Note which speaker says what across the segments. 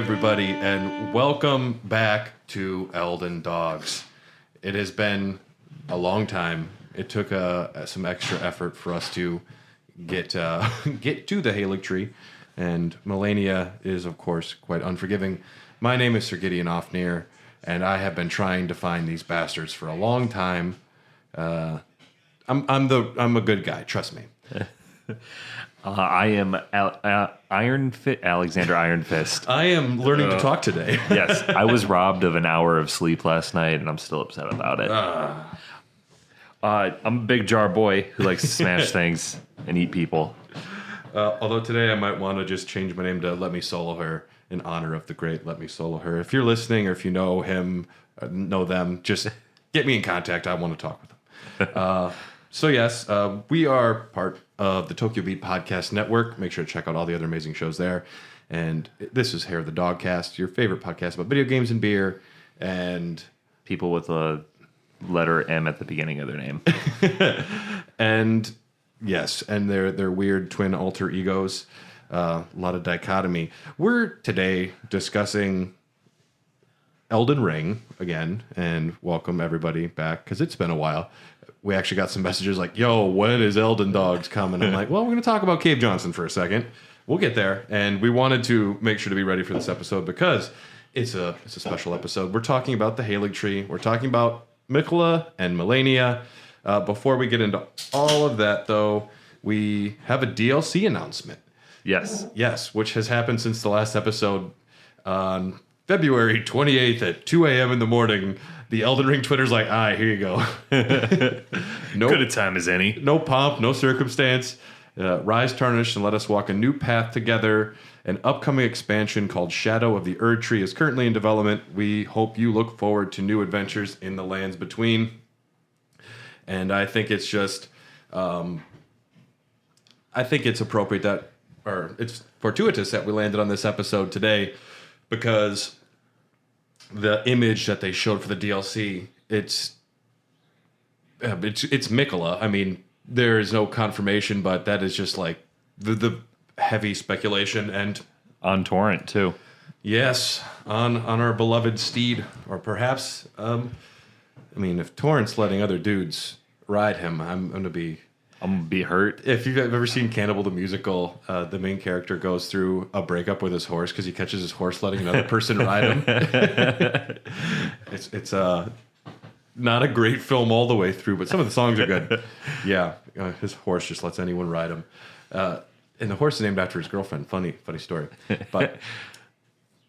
Speaker 1: everybody, and welcome back to Elden Dogs. It has been a long time. It took some extra effort for us to get to the Haligtree, and Melania is, of course, quite unforgiving. My name is Sir Gideon Offnear, and I have been trying to find these bastards for a long time. I'm a good guy, trust me.
Speaker 2: I am Alexander Iron Fist.
Speaker 1: I am learning to talk today.
Speaker 2: Yes, I was robbed of an hour of sleep last night, and I'm still upset about it. I'm a big jar boy who likes to smash things and eat people.
Speaker 1: Although today I might want to just change my name to Let Me Solo Her in honor of the great Let Me Solo Her. If you're listening or if you know him, know them, just get me in contact. I want to talk with them. So yes, we are part of the Tokyo Beat Podcast Network. Make sure to check out all the other amazing shows there. And this is Hair of the Dogcast, your favorite podcast about video games and beer and
Speaker 2: people with a letter M at the beginning of their name.
Speaker 1: And yes, and their weird twin alter egos. A lot of dichotomy. We're today discussing Elden Ring again, and welcome everybody back because it's been a while. We actually got some messages like, yo, when is Elden Dogs coming? I'm like, well, we're going to talk about Cave Johnson for a second. We'll get there. And we wanted to make sure to be ready for this episode because it's a special episode. We're talking about the Haligtree. We're talking about Miquella and Melania. Before we get into all of that, though, we have a DLC announcement.
Speaker 2: Yes.
Speaker 1: Yes, which has happened since the last episode on February 28th at 2 a.m. in the morning. The Elden Ring Twitter's like, all right, here you go.
Speaker 2: Good a time as any.
Speaker 1: No pomp, no circumstance. Rise tarnished and let us walk a new path together. An upcoming expansion called Shadow of the Erdtree is currently in development. We hope you look forward to new adventures in the lands between. And I think it's just, I think it's appropriate that, or it's fortuitous that we landed on this episode today because the image that they showed for the DLC, it's Miquella. I mean, there is no confirmation, but that is just like the heavy speculation. And
Speaker 2: on torrent too.
Speaker 1: Yes, on our beloved steed, or perhaps, I mean, if Torrent's letting other dudes ride him, I'm gonna be
Speaker 2: hurt.
Speaker 1: If you've ever seen Cannibal the Musical, the main character goes through a breakup with his horse because he catches his horse letting another person ride him. It's not a great film all the way through, but some of the songs are good. Yeah, his horse just lets anyone ride him, and the horse is named after his girlfriend. Funny story. But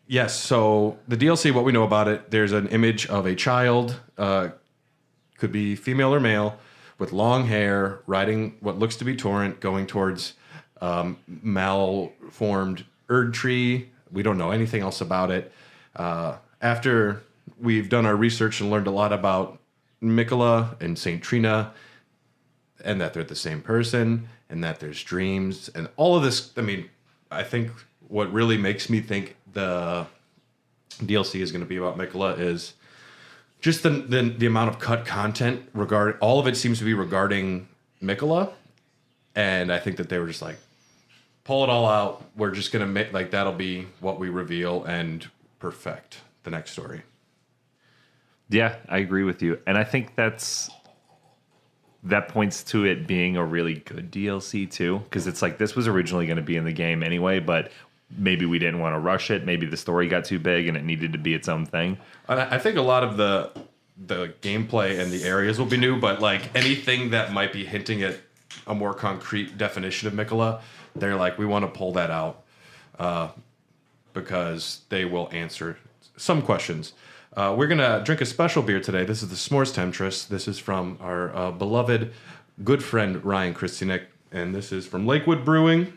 Speaker 1: yes, so the DLC, what we know about it, there's an image of a child, could be female or male, with long hair, riding what looks to be Torrent, going towards malformed Erdtree. We don't know anything else about it. After we've done our research and learned a lot about Miquella and Saint Trina, and that they're the same person, and that there's dreams, and all of this, I mean, I think what really makes me think the DLC is going to be about Miquella is just the amount of cut content all of it seems to be regarding Miquella, and I think that they were just like, pull it all out. We're just gonna make like that'll be what we reveal and perfect the next story.
Speaker 2: Yeah, I agree with you, and I think that points to it being a really good DLC too, because it's like this was originally going to be in the game anyway, but maybe we didn't want to rush it. Maybe the story got too big and it needed to be its own thing.
Speaker 1: And I think a lot of the gameplay and the areas will be new, but like anything that might be hinting at a more concrete definition of Miquella, they're like, we want to pull that out because they will answer some questions. We're going to drink a special beer today. This is the S'mores Temptress. This is from our beloved good friend Ryan Christianick, and this is from Lakewood Brewing.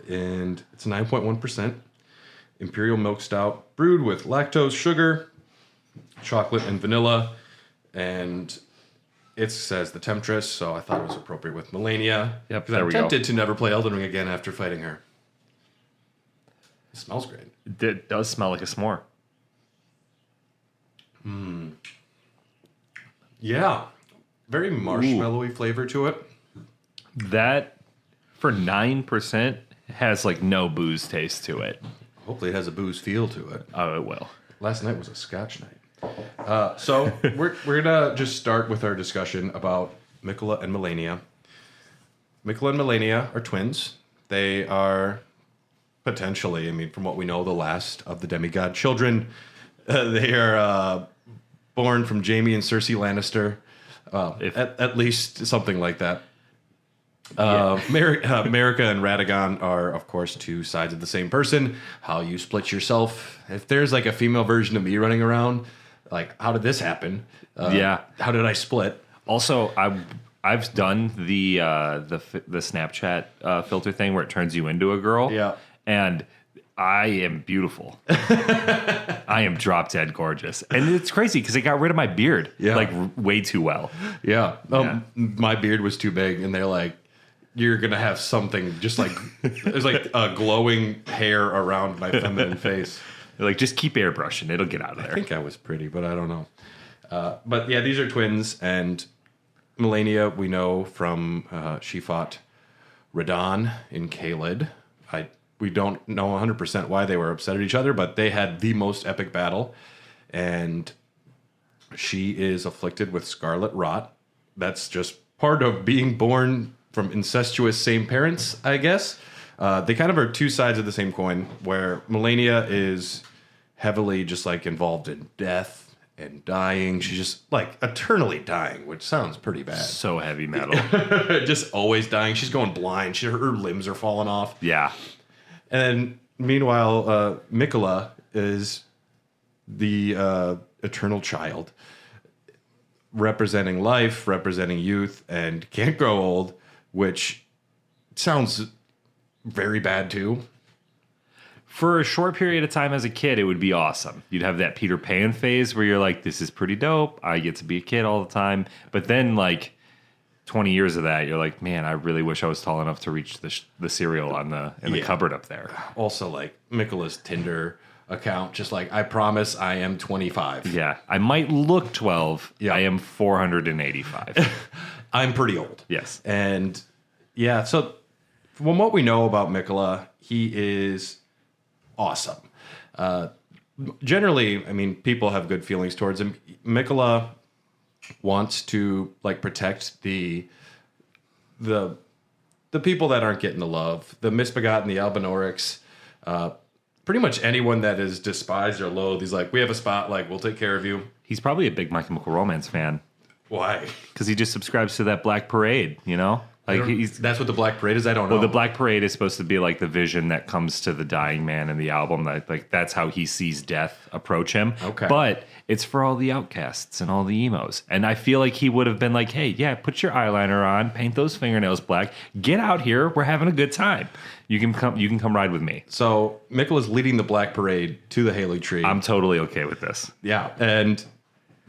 Speaker 1: And it's 9.1% Imperial Milk Stout, brewed with lactose, sugar, chocolate, and vanilla. And it says the Temptress, so I thought it was appropriate with Melania.
Speaker 2: Yep,
Speaker 1: because I'm tempted to never play Elden Ring again after fighting her. It smells great.
Speaker 2: It does smell like a s'more.
Speaker 1: Yeah. Very marshmallowy flavor to it.
Speaker 2: That, for 9%, has like no booze taste to it.
Speaker 1: Hopefully it has a booze feel to it.
Speaker 2: Oh, it will.
Speaker 1: Last night was a Scotch night. So we're gonna just start with our discussion about Miquella and Melania. Miquella and Melania are twins. They are potentially, I mean, from what we know, the last of the demigod children. They are born from Jaime and Cersei Lannister. At least something like that. Marika and Radagon are, of course, two sides of the same person. How you split yourself. If there's like a female version of me running around, like, how did this happen? How did I split?
Speaker 2: Also, I've done the Snapchat filter thing where it turns you into a girl.
Speaker 1: Yeah.
Speaker 2: And I am beautiful. I am drop dead gorgeous. And it's crazy because it got rid of my beard like way too well.
Speaker 1: Yeah. My beard was too big, and they're like, you're going to have something just like, there's like a glowing hair around my feminine face.
Speaker 2: They're like, just keep airbrushing. It'll get out of there.
Speaker 1: I think I was pretty, but I don't know. But yeah, these are twins, and Melania, we know from she fought Radon in Caelid. We don't know 100% why they were upset at each other, but they had the most epic battle, and she is afflicted with scarlet rot. That's just part of being born from incestuous same parents, I guess. They kind of are two sides of the same coin, where Melania is heavily just like involved in death and dying. She's just like eternally dying, which sounds pretty bad.
Speaker 2: So heavy metal.
Speaker 1: Just always dying. She's going blind. Her limbs are falling off.
Speaker 2: Yeah.
Speaker 1: And meanwhile, Miquella is the eternal child, representing life, representing youth, and can't grow old, which sounds very bad too.
Speaker 2: For a short period of time as a kid, it would be awesome. You'd have that Peter Pan phase where you're like, this is pretty dope. I get to be a kid all the time. But then, like, 20 years of that, you're like, man, I really wish I was tall enough to reach the cereal in the cupboard up there. Also,
Speaker 1: like, Miquella's Tinder account, just like, I promise I am 25.
Speaker 2: Yeah, I might look 12. Yeah. I am 485.
Speaker 1: I'm pretty old.
Speaker 2: Yes.
Speaker 1: And, yeah, so from what we know about Miquella, he is awesome. Generally, I mean, people have good feelings towards him. Miquella wants to like protect the people that aren't getting the love, the misbegotten, the Albinorics, pretty much anyone that is despised or loathed. He's like, we have a spot, like, we'll take care of you.
Speaker 2: He's probably a big My Chemical Romance fan.
Speaker 1: Why?
Speaker 2: Because he just subscribes to that Black Parade, you know?
Speaker 1: Like that's what the Black Parade is? I don't know.
Speaker 2: Well, the Black Parade is supposed to be like the vision that comes to the dying man in the album. That like that's how he sees death approach him.
Speaker 1: Okay.
Speaker 2: But it's for all the outcasts and all the emos. And I feel like he would have been like, hey, yeah, put your eyeliner on, paint those fingernails black, get out here, we're having a good time. You can come ride with me.
Speaker 1: So Miquella's leading the Black Parade to the Haligtree.
Speaker 2: I'm totally okay with this.
Speaker 1: Yeah. And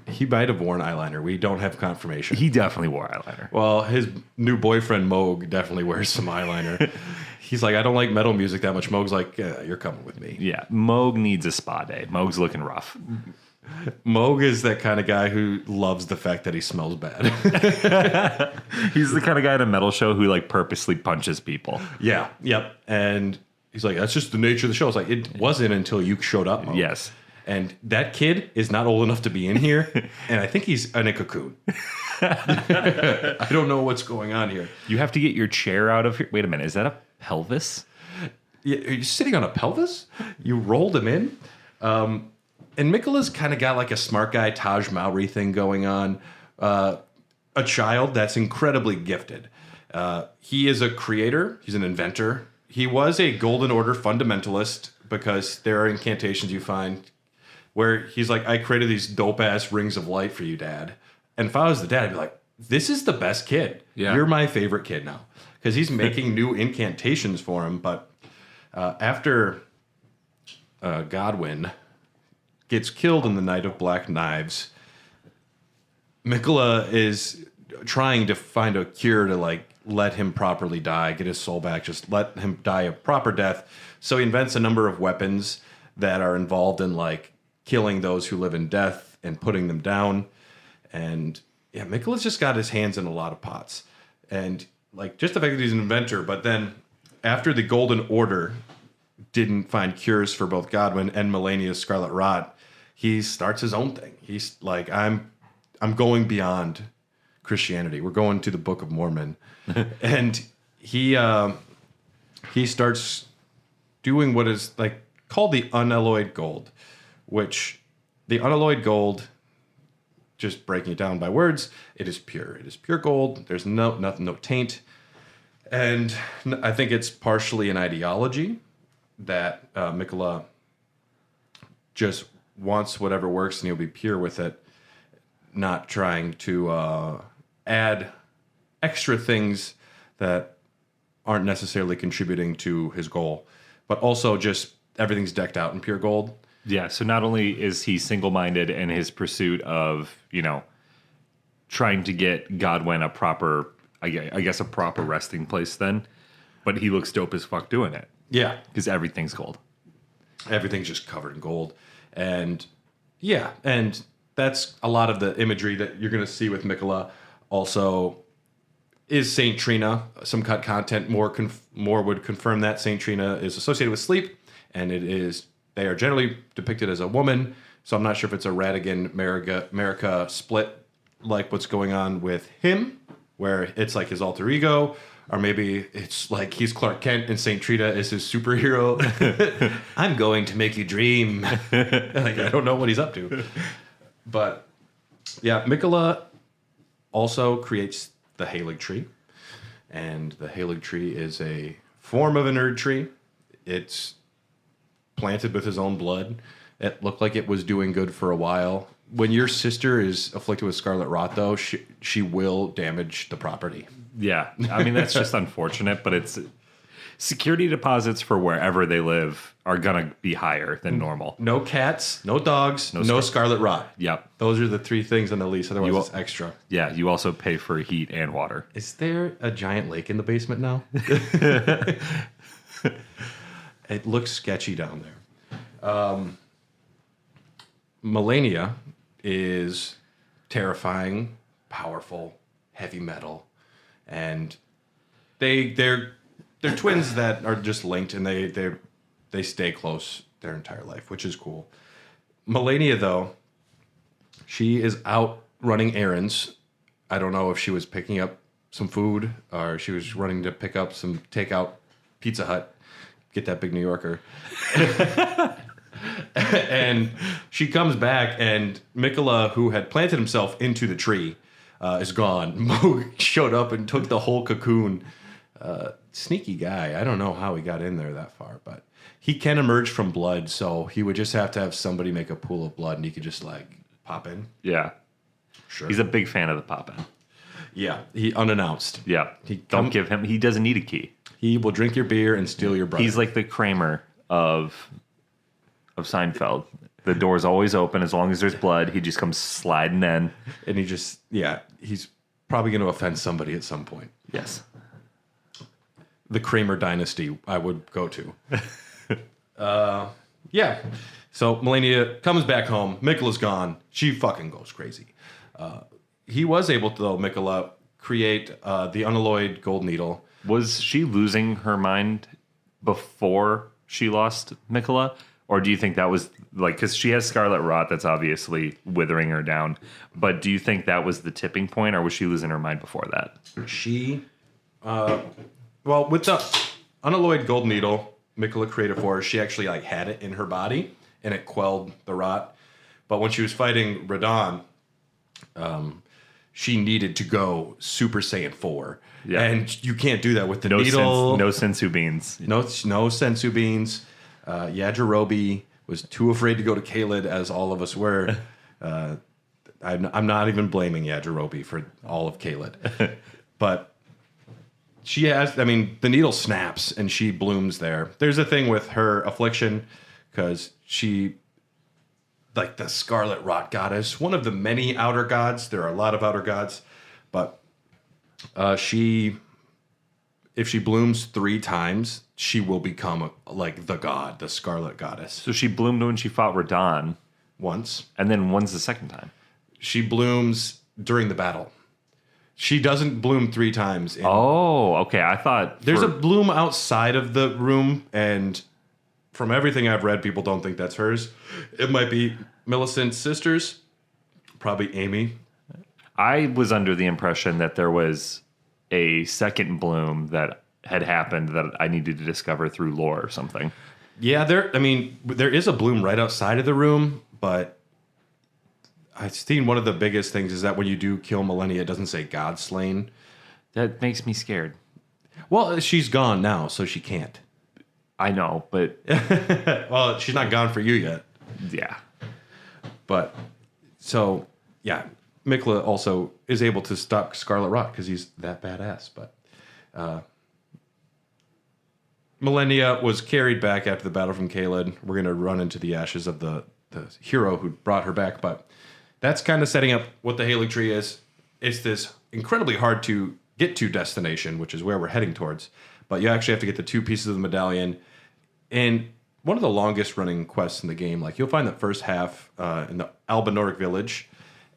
Speaker 1: he might have worn eyeliner. We don't have confirmation.
Speaker 2: He definitely wore eyeliner.
Speaker 1: Well, his new boyfriend, Moog, definitely wears some eyeliner. He's like, I don't like metal music that much. Moog's like, yeah, you're coming with me.
Speaker 2: Yeah, Moog needs a spa day. Moog's looking rough.
Speaker 1: Moog is that kind of guy who loves the fact that he smells bad.
Speaker 2: He's the kind of guy at a metal show who like purposely punches people.
Speaker 1: Yeah, yep. And he's like, that's just the nature of the show. It's like, it wasn't until you showed up, Moog.
Speaker 2: Yes.
Speaker 1: And that kid is not old enough to be in here, and I think he's in a cocoon. I don't know what's going on here.
Speaker 2: You have to get your chair out of here. Wait a minute, is that a pelvis?
Speaker 1: Yeah, are you sitting on a pelvis? You rolled him in? And Miquella's kind of got like a smart guy Taj Mowry thing going on. A child that's incredibly gifted. He is a creator. He's an inventor. He was a Golden Order fundamentalist because there are incantations you find where he's like, I created these dope-ass rings of light for you, Dad. And if I was the dad, I'd be like, this is the best kid. Yeah. You're my favorite kid now. Because he's making new incantations for him. But after Godwyn gets killed in the Night of Black Knives, Miquella is trying to find a cure to like let him properly die, get his soul back, just let him die a proper death. So he invents a number of weapons that are involved in like killing those who live in death and putting them down. And yeah, Miquella's just got his hands in a lot of pots. And like just the fact that he's an inventor, but then after the Golden Order didn't find cures for both Godwin and Melania's scarlet rot, he starts his own thing. He's like, I'm going beyond Christianity. We're going to the Book of Mormon. And he starts doing what is like called the unalloyed gold, which the unalloyed gold, just breaking it down by words, it is pure. It is pure gold. There's no taint. And I think it's partially an ideology that Miquella just wants whatever works and he'll be pure with it, not trying to add extra things that aren't necessarily contributing to his goal, but also just everything's decked out in pure gold.
Speaker 2: Yeah, so not only is he single-minded in his pursuit of, trying to get Godwin a proper, I guess a proper resting place then, but he looks dope as fuck doing it.
Speaker 1: Yeah.
Speaker 2: Because everything's gold.
Speaker 1: Everything's just covered in gold. And yeah, and that's a lot of the imagery that you're going to see with Miquella. Also, is Saint Trina. Some cut content more would confirm that Saint Trina is associated with sleep, and they are generally depicted as a woman. So I'm not sure if it's a Radigan America split like what's going on with him, where it's like his alter ego, or maybe it's like he's Clark Kent and Saint Trina is his superhero. I'm going to make you dream. Like, I don't know what he's up to. But yeah, Miquella also creates the Haligtree. And the Haligtree is a form of an Erdtree. It's planted with his own blood. It looked like it was doing good for a while. When your sister is afflicted with scarlet rot, though, she will damage the property.
Speaker 2: Yeah, I mean, that's just unfortunate, but it's security deposits for wherever they live are going to be higher than normal.
Speaker 1: No cats, no dogs, no scarlet rot.
Speaker 2: Yep.
Speaker 1: Those are the three things on the lease. Otherwise, it's extra.
Speaker 2: Yeah, you also pay for heat and water.
Speaker 1: Is there a giant lake in the basement now? It looks sketchy down there. Melania is terrifying, powerful, heavy metal, and they're twins that are just linked, and they stay close their entire life, which is cool. Melania, though, she is out running errands. I don't know if she was picking up some food or she was running to pick up some takeout Pizza Hut. Get that big New Yorker. And she comes back, and Miquella, who had planted himself into the tree, is gone. Mo showed up and took the whole cocoon. Sneaky guy. I don't know how he got in there that far, but he can emerge from blood, so he would just have to have somebody make a pool of blood, and he could just, like, pop in.
Speaker 2: Yeah.
Speaker 1: Sure.
Speaker 2: He's a big fan of the pop-in.
Speaker 1: Yeah, he unannounced.
Speaker 2: Yeah. Don't give him... He doesn't need a key.
Speaker 1: He will drink your beer and steal your brother.
Speaker 2: He's like the Kramer of Seinfeld. The door's always open. As long as there's blood, he just comes sliding in.
Speaker 1: And he's probably going to offend somebody at some point.
Speaker 2: Yes.
Speaker 1: The Kramer dynasty I would go to. Yeah. So Melania comes back home. Miquella's gone. She fucking goes crazy. He was able to, though, Miquella, create the unalloyed gold needle.
Speaker 2: Was she losing her mind before she lost Miquella? Or do you think that was, like, because she has scarlet rot that's obviously withering her down. But do you think that was the tipping point, or was she losing her mind before that?
Speaker 1: She, with the unalloyed gold needle Miquella created for her, she actually, like, had it in her body, and it quelled the rot. But when she was fighting Radon, she needed to go Super Saiyan 4. Yeah. And you can't do that with the needle.
Speaker 2: No sensu beans.
Speaker 1: No sensu beans. Yajirobe was too afraid to go to Caelid, as all of us were. I'm not even blaming Yajirobe for all of Caelid. But she has, the needle snaps and she blooms there. There's a thing with her affliction because she, like the Scarlet Rot Goddess, one of the many outer gods. There are a lot of outer gods. But if she blooms 3 times, she will become like the god, the Scarlet Goddess.
Speaker 2: So she bloomed when she fought Radon.
Speaker 1: Once.
Speaker 2: And then when's the second time?
Speaker 1: She blooms during the battle. She doesn't bloom 3 times.
Speaker 2: Oh, okay. I thought...
Speaker 1: There's a bloom outside of the room, and from everything I've read, people don't think that's hers. It might be Millicent's sisters, probably Amy.
Speaker 2: I was under the impression that there was a second bloom that had happened that I needed to discover through lore or something.
Speaker 1: Yeah, there is a bloom right outside of the room, but I've seen one of the biggest things is that when you do kill Millennia, it doesn't say God slain.
Speaker 2: That makes me scared.
Speaker 1: Well, she's gone now, so she can't.
Speaker 2: I know, but...
Speaker 1: Well, she's not gone for you yet.
Speaker 2: Yeah.
Speaker 1: But, so, yeah, Miquella also is able to stop Scarlet Rot because he's that badass, but... Millennia was carried back after the battle from Caelid. We're going to run into the ashes of the hero who brought her back, but that's kind of setting up what the Haligtree is. It's this incredibly hard to get to destination, which is where we're heading towards, but you actually have to get the 2 pieces of the medallion. And one of the longest running quests in the game, like you'll find the first half in the Albinoric village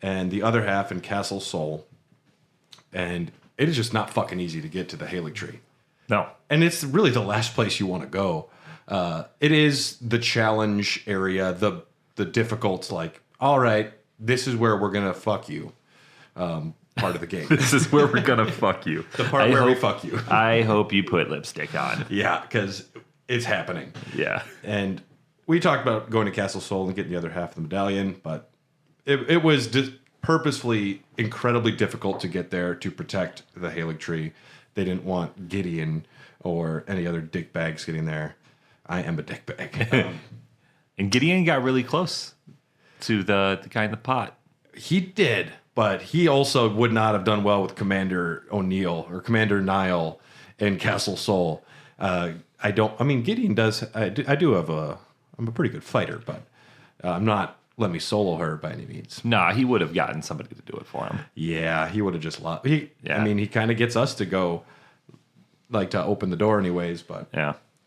Speaker 1: and the other half in Castle Sol. And it is just not fucking easy to get to the Haligtree.
Speaker 2: No.
Speaker 1: And it's really the last place you want to go. It is the challenge area, the difficult, like, all right, this is where we're going to fuck you part of the game.
Speaker 2: This is where we're going to fuck you.
Speaker 1: The part where we fuck you.
Speaker 2: I hope you put lipstick on.
Speaker 1: Yeah, because it's happening.
Speaker 2: Yeah.
Speaker 1: And we talked about going to Castle Sol and getting the other half of the medallion, but it was purposefully incredibly difficult to get there to protect the Haligtree. They didn't want Gideon or any other dickbags getting there. I am a dickbag.
Speaker 2: And Gideon got really close to the guy in the pot.
Speaker 1: He did, but he also would not have done well with Commander O'Neill or Commander Niall in Castle Sol. Gideon does. I'm a pretty good fighter, but I'm not. Let me solo her by any means.
Speaker 2: Nah, he would have gotten somebody to do it for him.
Speaker 1: Yeah, he would have just lost. He kind of gets us to go, like, to open the door anyways, but...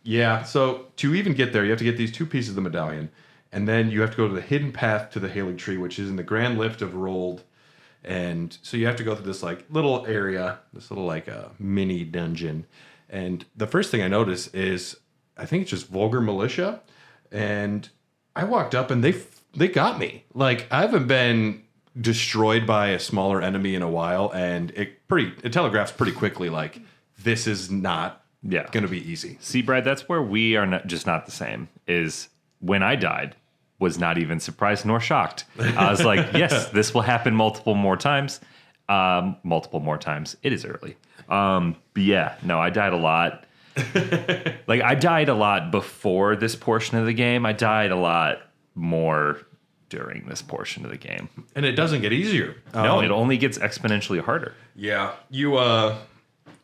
Speaker 1: Yeah, so to even get there, you have to get these 2 pieces of the medallion, and then you have to go to the hidden path to the Haligtree, which is in the Grand Lift of Rold, and so you have to go through this, like, little area, this little, like, mini dungeon, and the first thing I noticed is, I think it's just Vulgar Militia, and I walked up and they got me. Like, I haven't been destroyed by a smaller enemy in a while, and it telegraphs pretty quickly, like, this is not going to be easy.
Speaker 2: See, Brad, that's where we are not the same, is when I died, was not even surprised nor shocked. I was like, yes, this will happen multiple more times. It is early. But yeah, no, I died a lot. Like, I died a lot before this portion of the game. I died a lot more during this portion of the game.
Speaker 1: And it doesn't get easier.
Speaker 2: No, it only gets exponentially harder.
Speaker 1: Yeah. You,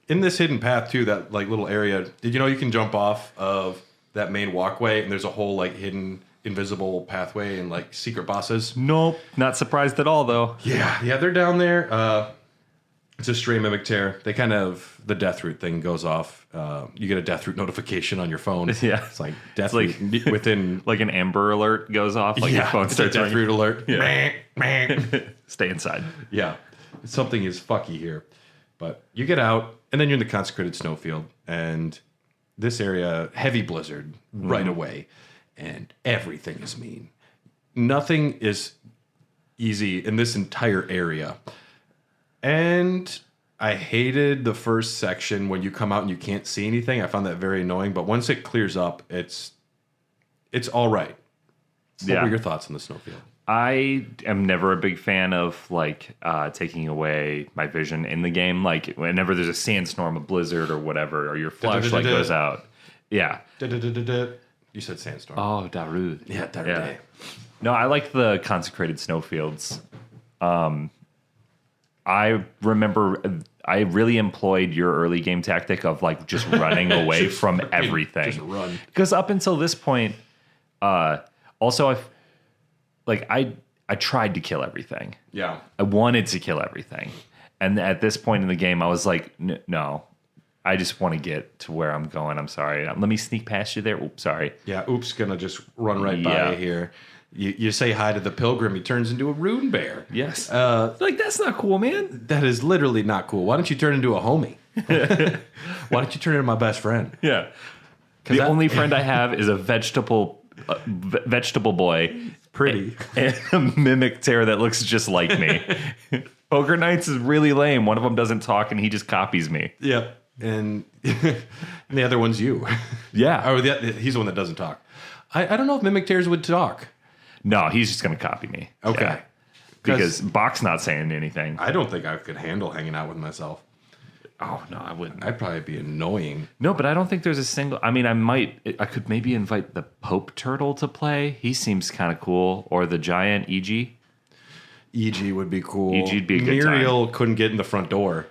Speaker 1: in this hidden path, too, that, like, little area, did you know you can jump off of that main walkway and there's a whole, like, hidden invisible pathway and, like, secret bosses?
Speaker 2: Nope. Not surprised at all, though.
Speaker 1: Yeah, they're down there. It's a stray mimic tear. They kind of, the death root thing goes off. You get a death root notification on your phone.
Speaker 2: Yeah.
Speaker 1: It's like death root within...
Speaker 2: Like an Amber Alert goes off. Like your phone starts
Speaker 1: death root alert.
Speaker 2: Yeah. Stay inside.
Speaker 1: Yeah. Something is fucky here. But you get out, and then you're in the Consecrated Snowfield. And this area, heavy blizzard right away. And everything is mean. Nothing is easy in this entire area. And I hated the first section when you come out and you can't see anything. I found that very annoying. But once it clears up, it's all right. What were your thoughts on the Snowfield?
Speaker 2: I am never a big fan of, like, taking away my vision in the game. Like, whenever there's a sandstorm, a blizzard, or whatever, or your flashlight goes out. Yeah.
Speaker 1: You said sandstorm.
Speaker 2: Oh, Darude.
Speaker 1: Yeah, Darude.
Speaker 2: Yeah. No, I like the Consecrated Snowfields. I remember I really employed your early game tactic of, like, just running away from everything.
Speaker 1: Just run.
Speaker 2: Because up until this point, also I tried to kill everything.
Speaker 1: Yeah.
Speaker 2: I wanted to kill everything. And at this point in the game, I was like, no, I just want to get to where I'm going. I'm sorry. Let me sneak past you there. Oops, sorry.
Speaker 1: Yeah, Oops gonna just run right by you here. You say hi to the pilgrim, he turns into a rune bear.
Speaker 2: Yes. Like, that's not cool, man.
Speaker 1: That is literally not cool. Why don't you turn into a homie? Why don't you turn into my best friend?
Speaker 2: Yeah. The only friend I have is a vegetable boy.
Speaker 1: Pretty.
Speaker 2: And a mimic tear that looks just like me. Poker nights is really lame. One of them doesn't talk and he just copies me.
Speaker 1: Yep. And the other one's you.
Speaker 2: Yeah.
Speaker 1: Oh, he's the one that doesn't talk. I don't know if mimic tears would talk.
Speaker 2: No, he's just going to copy me.
Speaker 1: Okay.
Speaker 2: Yeah. Because Bach's not saying anything.
Speaker 1: I don't think I could handle hanging out with myself.
Speaker 2: Oh, no, I wouldn't.
Speaker 1: I'd probably be annoying.
Speaker 2: No, but I don't think there's a single... I mean, I could maybe invite the Pope Turtle to play. He seems kind of cool. Or the giant EG.
Speaker 1: EG would be cool.
Speaker 2: EG'd be a good
Speaker 1: Muriel couldn't get in the front door.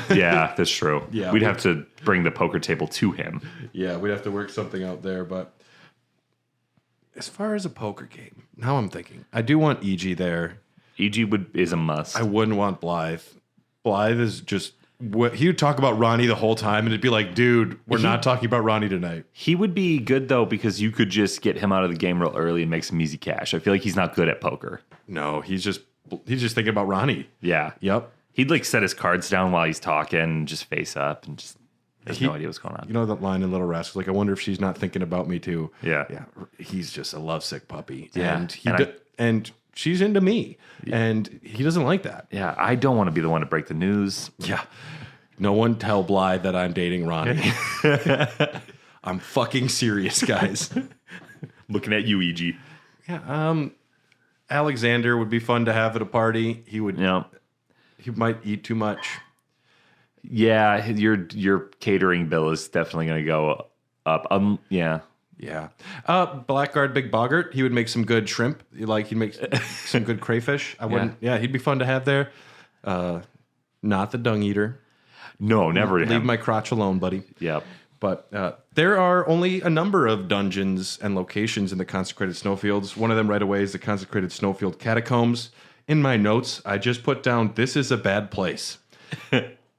Speaker 2: Yeah, that's true.
Speaker 1: Yeah,
Speaker 2: we'd have to bring the poker table to him.
Speaker 1: Yeah, we'd have to work something out there. But as far as a poker game, now I'm thinking, I do want EG there.
Speaker 2: EG is a must.
Speaker 1: I wouldn't want Blythe. Blythe is just... He would talk about Ronnie the whole time, and it'd be like, dude, we're not talking about Ronnie tonight.
Speaker 2: He would be good, though, because you could just get him out of the game real early and make some easy cash. I feel like he's not good at poker.
Speaker 1: No, he's just thinking about Ronnie.
Speaker 2: Yeah.
Speaker 1: Yep.
Speaker 2: He'd like set his cards down while he's talking and just face up and just has no idea what's going on.
Speaker 1: You know that line in Little Rascals, like, I wonder if she's not thinking about me too.
Speaker 2: Yeah.
Speaker 1: Yeah. He's just a lovesick puppy.
Speaker 2: Yeah.
Speaker 1: And she's into me. And he doesn't like that.
Speaker 2: Yeah. I don't want to be the one to break the news.
Speaker 1: Yeah. No one tell Blythe that I'm dating Ronnie. I'm fucking serious, guys.
Speaker 2: Looking at you, EG.
Speaker 1: Yeah. Alexander would be fun to have at a party. He would.
Speaker 2: Yeah.
Speaker 1: He might eat too much.
Speaker 2: Yeah, your catering bill is definitely going to go up. Yeah.
Speaker 1: Yeah. Blackguard Big Boggart. He would make some good shrimp. He'd make some good crayfish. I wouldn't. Yeah, he'd be fun to have there. Not the dung eater.
Speaker 2: No, never.
Speaker 1: Leave my crotch alone, buddy.
Speaker 2: Yep.
Speaker 1: But there are only a number of dungeons and locations in the Consecrated Snowfields. One of them right away is the Consecrated Snowfield Catacombs. In my notes, I just put down, this is a bad place.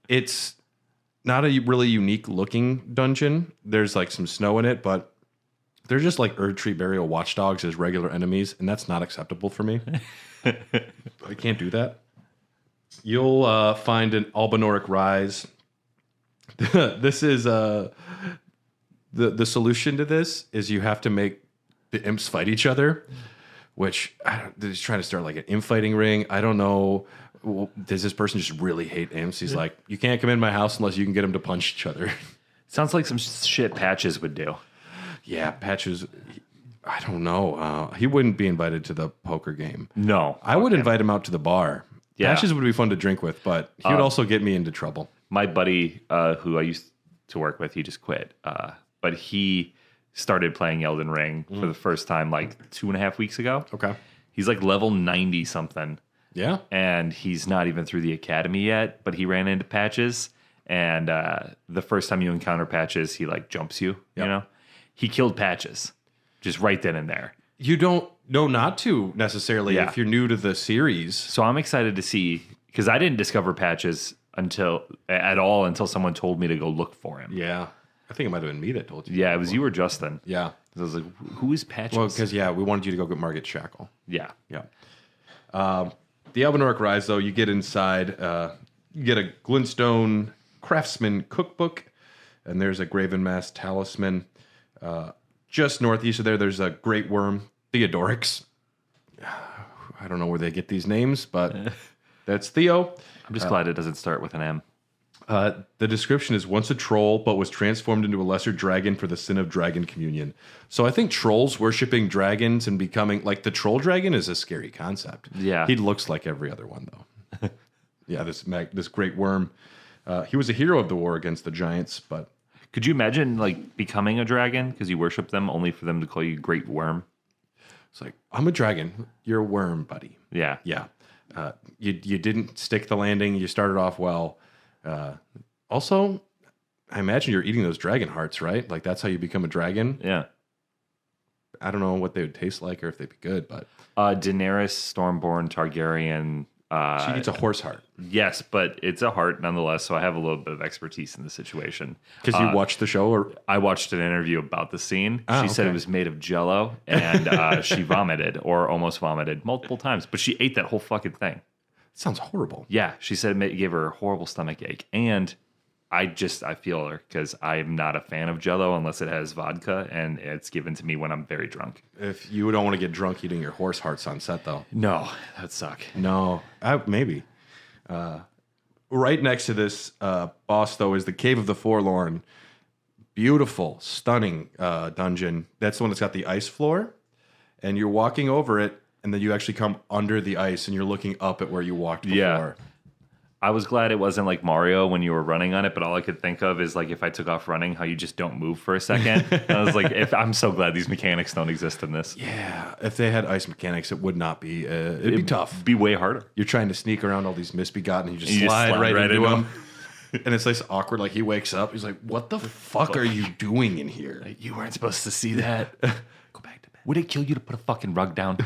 Speaker 1: It's not a really unique looking dungeon. There's like some snow in it, but they're just like Erdtree burial watchdogs as regular enemies, and that's not acceptable for me. I can't do that. You'll find an Albinoric Rise. This is the solution to this is you have to make the imps fight each other, which they're just trying to start like an infighting ring. I don't know. Does this person just really hate imps? He's like, you can't come in my house unless you can get them to punch each other.
Speaker 2: Sounds like some shit Patches would do.
Speaker 1: Yeah, Patches. I don't know. He wouldn't be invited to the poker game.
Speaker 2: No.
Speaker 1: I would invite him out to the bar.
Speaker 2: Yeah.
Speaker 1: Patches would be fun to drink with, but he would also get me into trouble.
Speaker 2: My buddy, who I used to work with, he just quit. But he started playing Elden Ring for the first time like 2.5 weeks ago.
Speaker 1: Okay.
Speaker 2: He's like level 90 something.
Speaker 1: Yeah.
Speaker 2: And he's not even through the academy yet, but he ran into Patches. And the first time you encounter Patches, he like jumps you, you know? He killed Patches just right then and there.
Speaker 1: You don't know not to necessarily if you're new to the series.
Speaker 2: So I'm excited to see, because I didn't discover Patches until someone told me to go look for him.
Speaker 1: Yeah. I think it might have been me that told you.
Speaker 2: Yeah, it was you or Justin.
Speaker 1: Yeah.
Speaker 2: I was like, who is Patches?
Speaker 1: Well, because, we wanted you to go get Margit Shackle.
Speaker 2: Yeah.
Speaker 1: Yeah. The Albinoric Rise, though, you get inside, you get a Glintstone Craftsman cookbook, and there's a Graven Mask talisman. Just northeast of there, there's a Great Worm, Theodorix. I don't know where they get these names, but that's Theo.
Speaker 2: I'm just glad it doesn't start with an M.
Speaker 1: The description is once a troll, but was transformed into a lesser dragon for the sin of dragon communion. So I think trolls worshiping dragons and becoming like the troll dragon is a scary concept.
Speaker 2: Yeah.
Speaker 1: He looks like every other one, though. Yeah, this Great Worm. He was a hero of the war against the giants, but...
Speaker 2: Could you imagine like becoming a dragon because you worship them only for them to call you Great Worm?
Speaker 1: It's like, I'm a dragon. You're a worm, buddy.
Speaker 2: Yeah.
Speaker 1: Yeah. You didn't stick the landing. You started off well. Also, I imagine you're eating those dragon hearts, right? Like that's how you become a dragon.
Speaker 2: Yeah.
Speaker 1: I don't know what they would taste like or if they'd be good, but
Speaker 2: Daenerys Stormborn Targaryen.
Speaker 1: She eats a horse heart.
Speaker 2: Yes, but it's a heart nonetheless. So I have a little bit of expertise in the situation.
Speaker 1: Because you watched the show, or
Speaker 2: I watched an interview about the scene. She said it was made of Jello, and she vomited or almost vomited multiple times. But she ate that whole fucking thing.
Speaker 1: Sounds horrible.
Speaker 2: Yeah, she said it gave her a horrible stomach ache, and I feel her because I'm not a fan of Jello unless it has vodka, and it's given to me when I'm very drunk.
Speaker 1: If you don't want to get drunk eating your horse hearts on set, though.
Speaker 2: No, that'd suck.
Speaker 1: No, maybe. Right next to this boss, though, is the Cave of the Forlorn. Beautiful, stunning dungeon. That's the one that's got the ice floor, and you're walking over it, and then you actually come under the ice, and you're looking up at where you walked before.
Speaker 2: Yeah. I was glad it wasn't like Mario when you were running on it, but all I could think of is like if I took off running, how you just don't move for a second. And I was like, I'm so glad these mechanics don't exist in this.
Speaker 1: Yeah, if they had ice mechanics, it would not be. It'd be tough.
Speaker 2: It'd be way harder.
Speaker 1: You're trying to sneak around all these misbegotten, and you just
Speaker 2: You
Speaker 1: slide right into
Speaker 2: them.
Speaker 1: them. And it's like awkward. Like he wakes up, he's like, "What the fuck are you doing in here?
Speaker 2: You weren't supposed to see that. Go back to bed. Would it kill you to put a fucking rug down?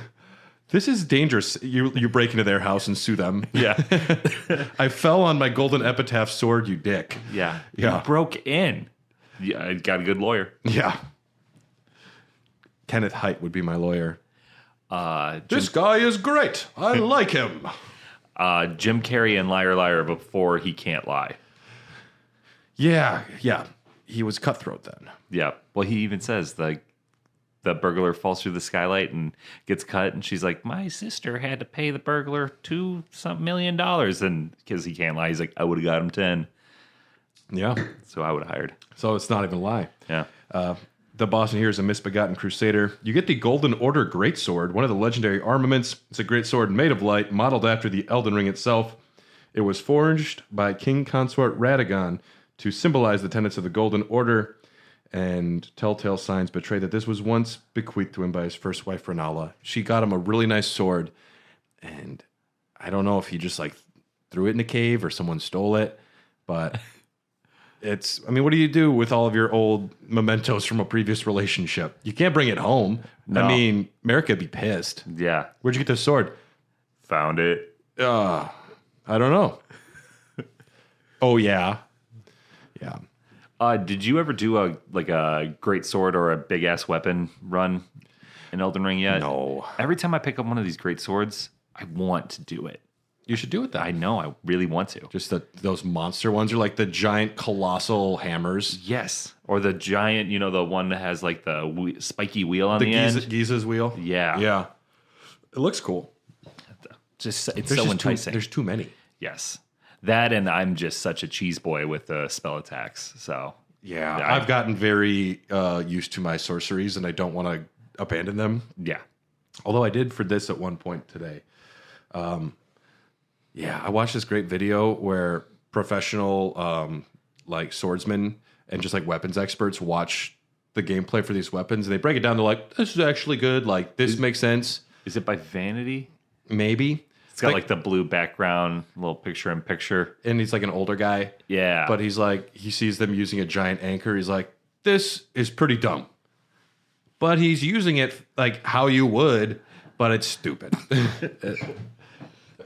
Speaker 1: This is dangerous. You break into their house and sue them.
Speaker 2: Yeah.
Speaker 1: I fell on my golden epitaph sword, you dick.
Speaker 2: Yeah.
Speaker 1: Yeah.
Speaker 2: You broke in. Yeah, I got a good lawyer.
Speaker 1: Yeah. Kenneth Haidt would be my lawyer. This
Speaker 2: Jim,
Speaker 1: guy is great. I like him.
Speaker 2: Jim Carrey and Liar Liar before He Can't Lie.
Speaker 1: Yeah. He was cutthroat then.
Speaker 2: Yeah. Well, he even says the burglar falls through the skylight and gets cut, and she's like, "My sister had to pay the burglar $2 million," and because he can't lie, he's like, "I would have got him 10."
Speaker 1: Yeah.
Speaker 2: So I would have hired.
Speaker 1: So it's not even a lie.
Speaker 2: Yeah.
Speaker 1: The boss in here is a misbegotten crusader. You get the Golden Order Greatsword, one of the legendary armaments. It's a great sword made of light, modeled after the Elden Ring itself. It was forged by King Consort Radagon to symbolize the tenets of the Golden Order, and telltale signs betray that this was once bequeathed to him by his first wife, Renala. She got him a really nice sword, and I don't know if he just like threw it in a cave or someone stole it, but I mean, what do you do with all of your old mementos from a previous relationship? You can't bring it home.
Speaker 2: No.
Speaker 1: I mean, America would be pissed.
Speaker 2: Yeah.
Speaker 1: Where'd you get this sword?
Speaker 2: Found it.
Speaker 1: I don't know. Oh, yeah. Yeah.
Speaker 2: Did you ever do a great sword or a big ass weapon run in Elden Ring yet?
Speaker 1: No.
Speaker 2: Every time I pick up one of these great swords, I want to do it.
Speaker 1: You should do it then.
Speaker 2: I know. I really want to.
Speaker 1: Just those monster ones are like the giant colossal hammers.
Speaker 2: Yes. Or the giant, the one that has like the spiky wheel on the end.
Speaker 1: Giza's wheel?
Speaker 2: Yeah.
Speaker 1: Yeah. It looks cool.
Speaker 2: It's
Speaker 1: There's
Speaker 2: so
Speaker 1: just
Speaker 2: enticing.
Speaker 1: There's too many.
Speaker 2: Yes. That, and I'm just such a cheese boy with the spell attacks. So
Speaker 1: Yeah. I've gotten very used to my sorceries, and I don't want to abandon them.
Speaker 2: yeah.
Speaker 1: Although I did for this at one point today. Yeah, I watched this great video where professional like swordsmen and just like weapons experts watch the gameplay for these weapons, and they break it down. They're like, "This is actually good. Like, this makes sense."
Speaker 2: Is it by Vanity?
Speaker 1: Maybe
Speaker 2: It's got like the blue background, little picture in picture.
Speaker 1: and he's like an older guy,
Speaker 2: Yeah.
Speaker 1: but he's like, he sees them using a giant anchor. He's like, "This is pretty dumb," but he's using it like how you would, but it's stupid.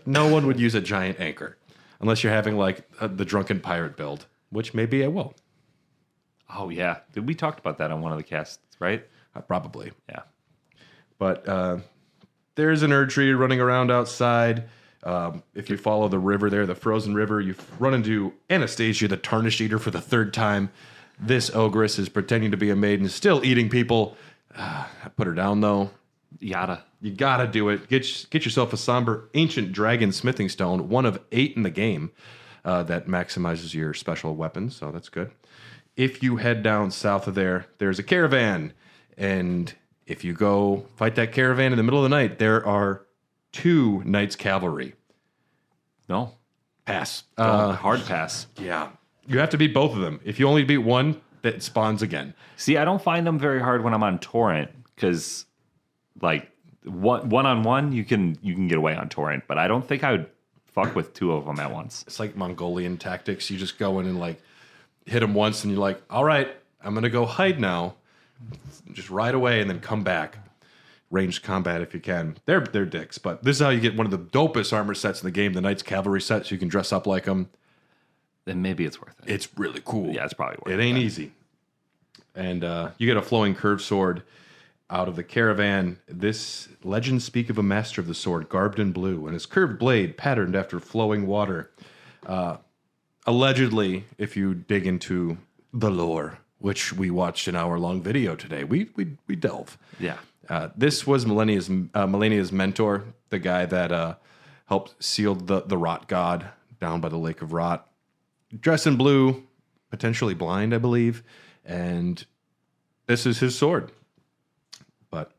Speaker 1: No one would use a giant anchor unless you're having like the drunken pirate build, which maybe I will.
Speaker 2: Oh, yeah. We talked about that on one of the casts, right?
Speaker 1: Probably.
Speaker 2: Yeah.
Speaker 1: But there's an Erdtree running around outside. If you follow the river there, the frozen river, you run into Anastasia, the Tarnished Eater, for the third time. This ogress is pretending to be a maiden, still eating people. I put her down, though.
Speaker 2: Yada.
Speaker 1: You gotta do it. Get yourself a somber ancient dragon smithing stone, one of 8 in the game, that maximizes your special weapons, so that's good. If you head down south of there, there's a caravan, and if you go fight that caravan in the middle of the night, there are 2 knights cavalry.
Speaker 2: No.
Speaker 1: Pass.
Speaker 2: Hard pass.
Speaker 1: Yeah. You have to beat both of them. If you only beat one, that spawns again.
Speaker 2: See, I don't find them very hard when I'm on torrent because, like, one-on-one, you can get away on torrent, but I don't think I would fuck with 2 of them at once.
Speaker 1: It's like Mongolian tactics. You just go in and like hit them once, and you're like, all right, I'm gonna go hide now. Just ride away and then come back. Ranged combat if you can. They're dicks, but this is how you get one of the dopest armor sets in the game, the Knights Cavalry set, so you can dress up like them.
Speaker 2: Then maybe it's worth it.
Speaker 1: It's really cool.
Speaker 2: Yeah, it's probably worth it.
Speaker 1: It ain't easy. And you get a flowing curved sword out of the caravan. This legends speak of a master of the sword, garbed in blue, and his curved blade patterned after flowing water. allegedly, if you dig into the lore, which we watched an hour-long video today, we delve.
Speaker 2: Yeah.
Speaker 1: This was Melania's mentor, the guy that helped seal the rot god down by the Lake of Rot. Dressed in blue, potentially blind, I believe, and this is his sword. But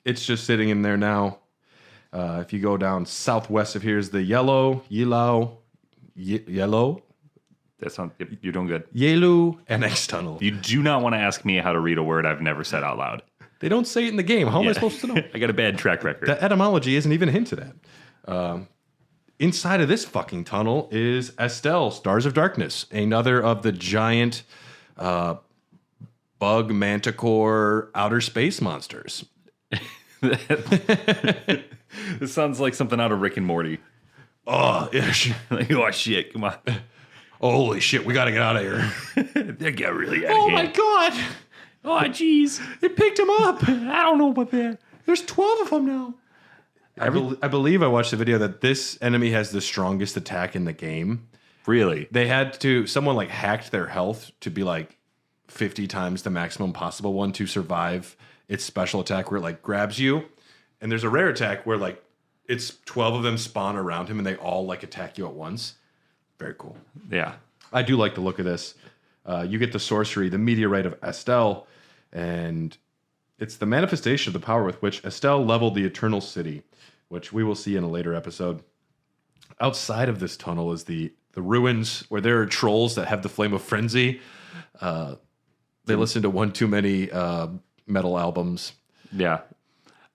Speaker 1: it's just sitting in there now. If you go down southwest of here is the yellow.
Speaker 2: That sounds. You're doing good.
Speaker 1: Yelu Annex Tunnel.
Speaker 2: You do not want to ask me how to read a word I've never said out loud.
Speaker 1: They don't say it in the game. How am I supposed to know?
Speaker 2: I got a bad track record.
Speaker 1: The etymology isn't even hinted at. Inside of this fucking tunnel is Estelle, Stars of Darkness, another of the giant bug manticore outer space monsters.
Speaker 2: This sounds like something out of Rick and Morty.
Speaker 1: Oh,
Speaker 2: Like, oh shit, come on.
Speaker 1: Holy shit, we gotta get out of here.
Speaker 2: They got really out
Speaker 1: Oh
Speaker 2: of
Speaker 1: my
Speaker 2: hand.
Speaker 1: god!
Speaker 2: Oh jeez.
Speaker 1: It picked him up!
Speaker 2: I don't know about that.
Speaker 1: There's 12 of them now. I believe I watched the video that this enemy has the strongest attack in the game.
Speaker 2: Really?
Speaker 1: They had to, someone like hacked their health to be like 50 times the maximum possible one to survive its special attack where it like grabs you. And there's a rare attack where like it's 12 of them spawn around him and they all like attack you at once. Very cool.
Speaker 2: Yeah.
Speaker 1: I do like the look of this. You get the sorcery, the meteorite of Estelle, and it's the manifestation of the power with which Estelle leveled the Eternal City, which we will see in a later episode. Outside of this tunnel is the ruins where there are trolls that have the Flame of Frenzy. They listen to one too many metal albums.
Speaker 2: Yeah.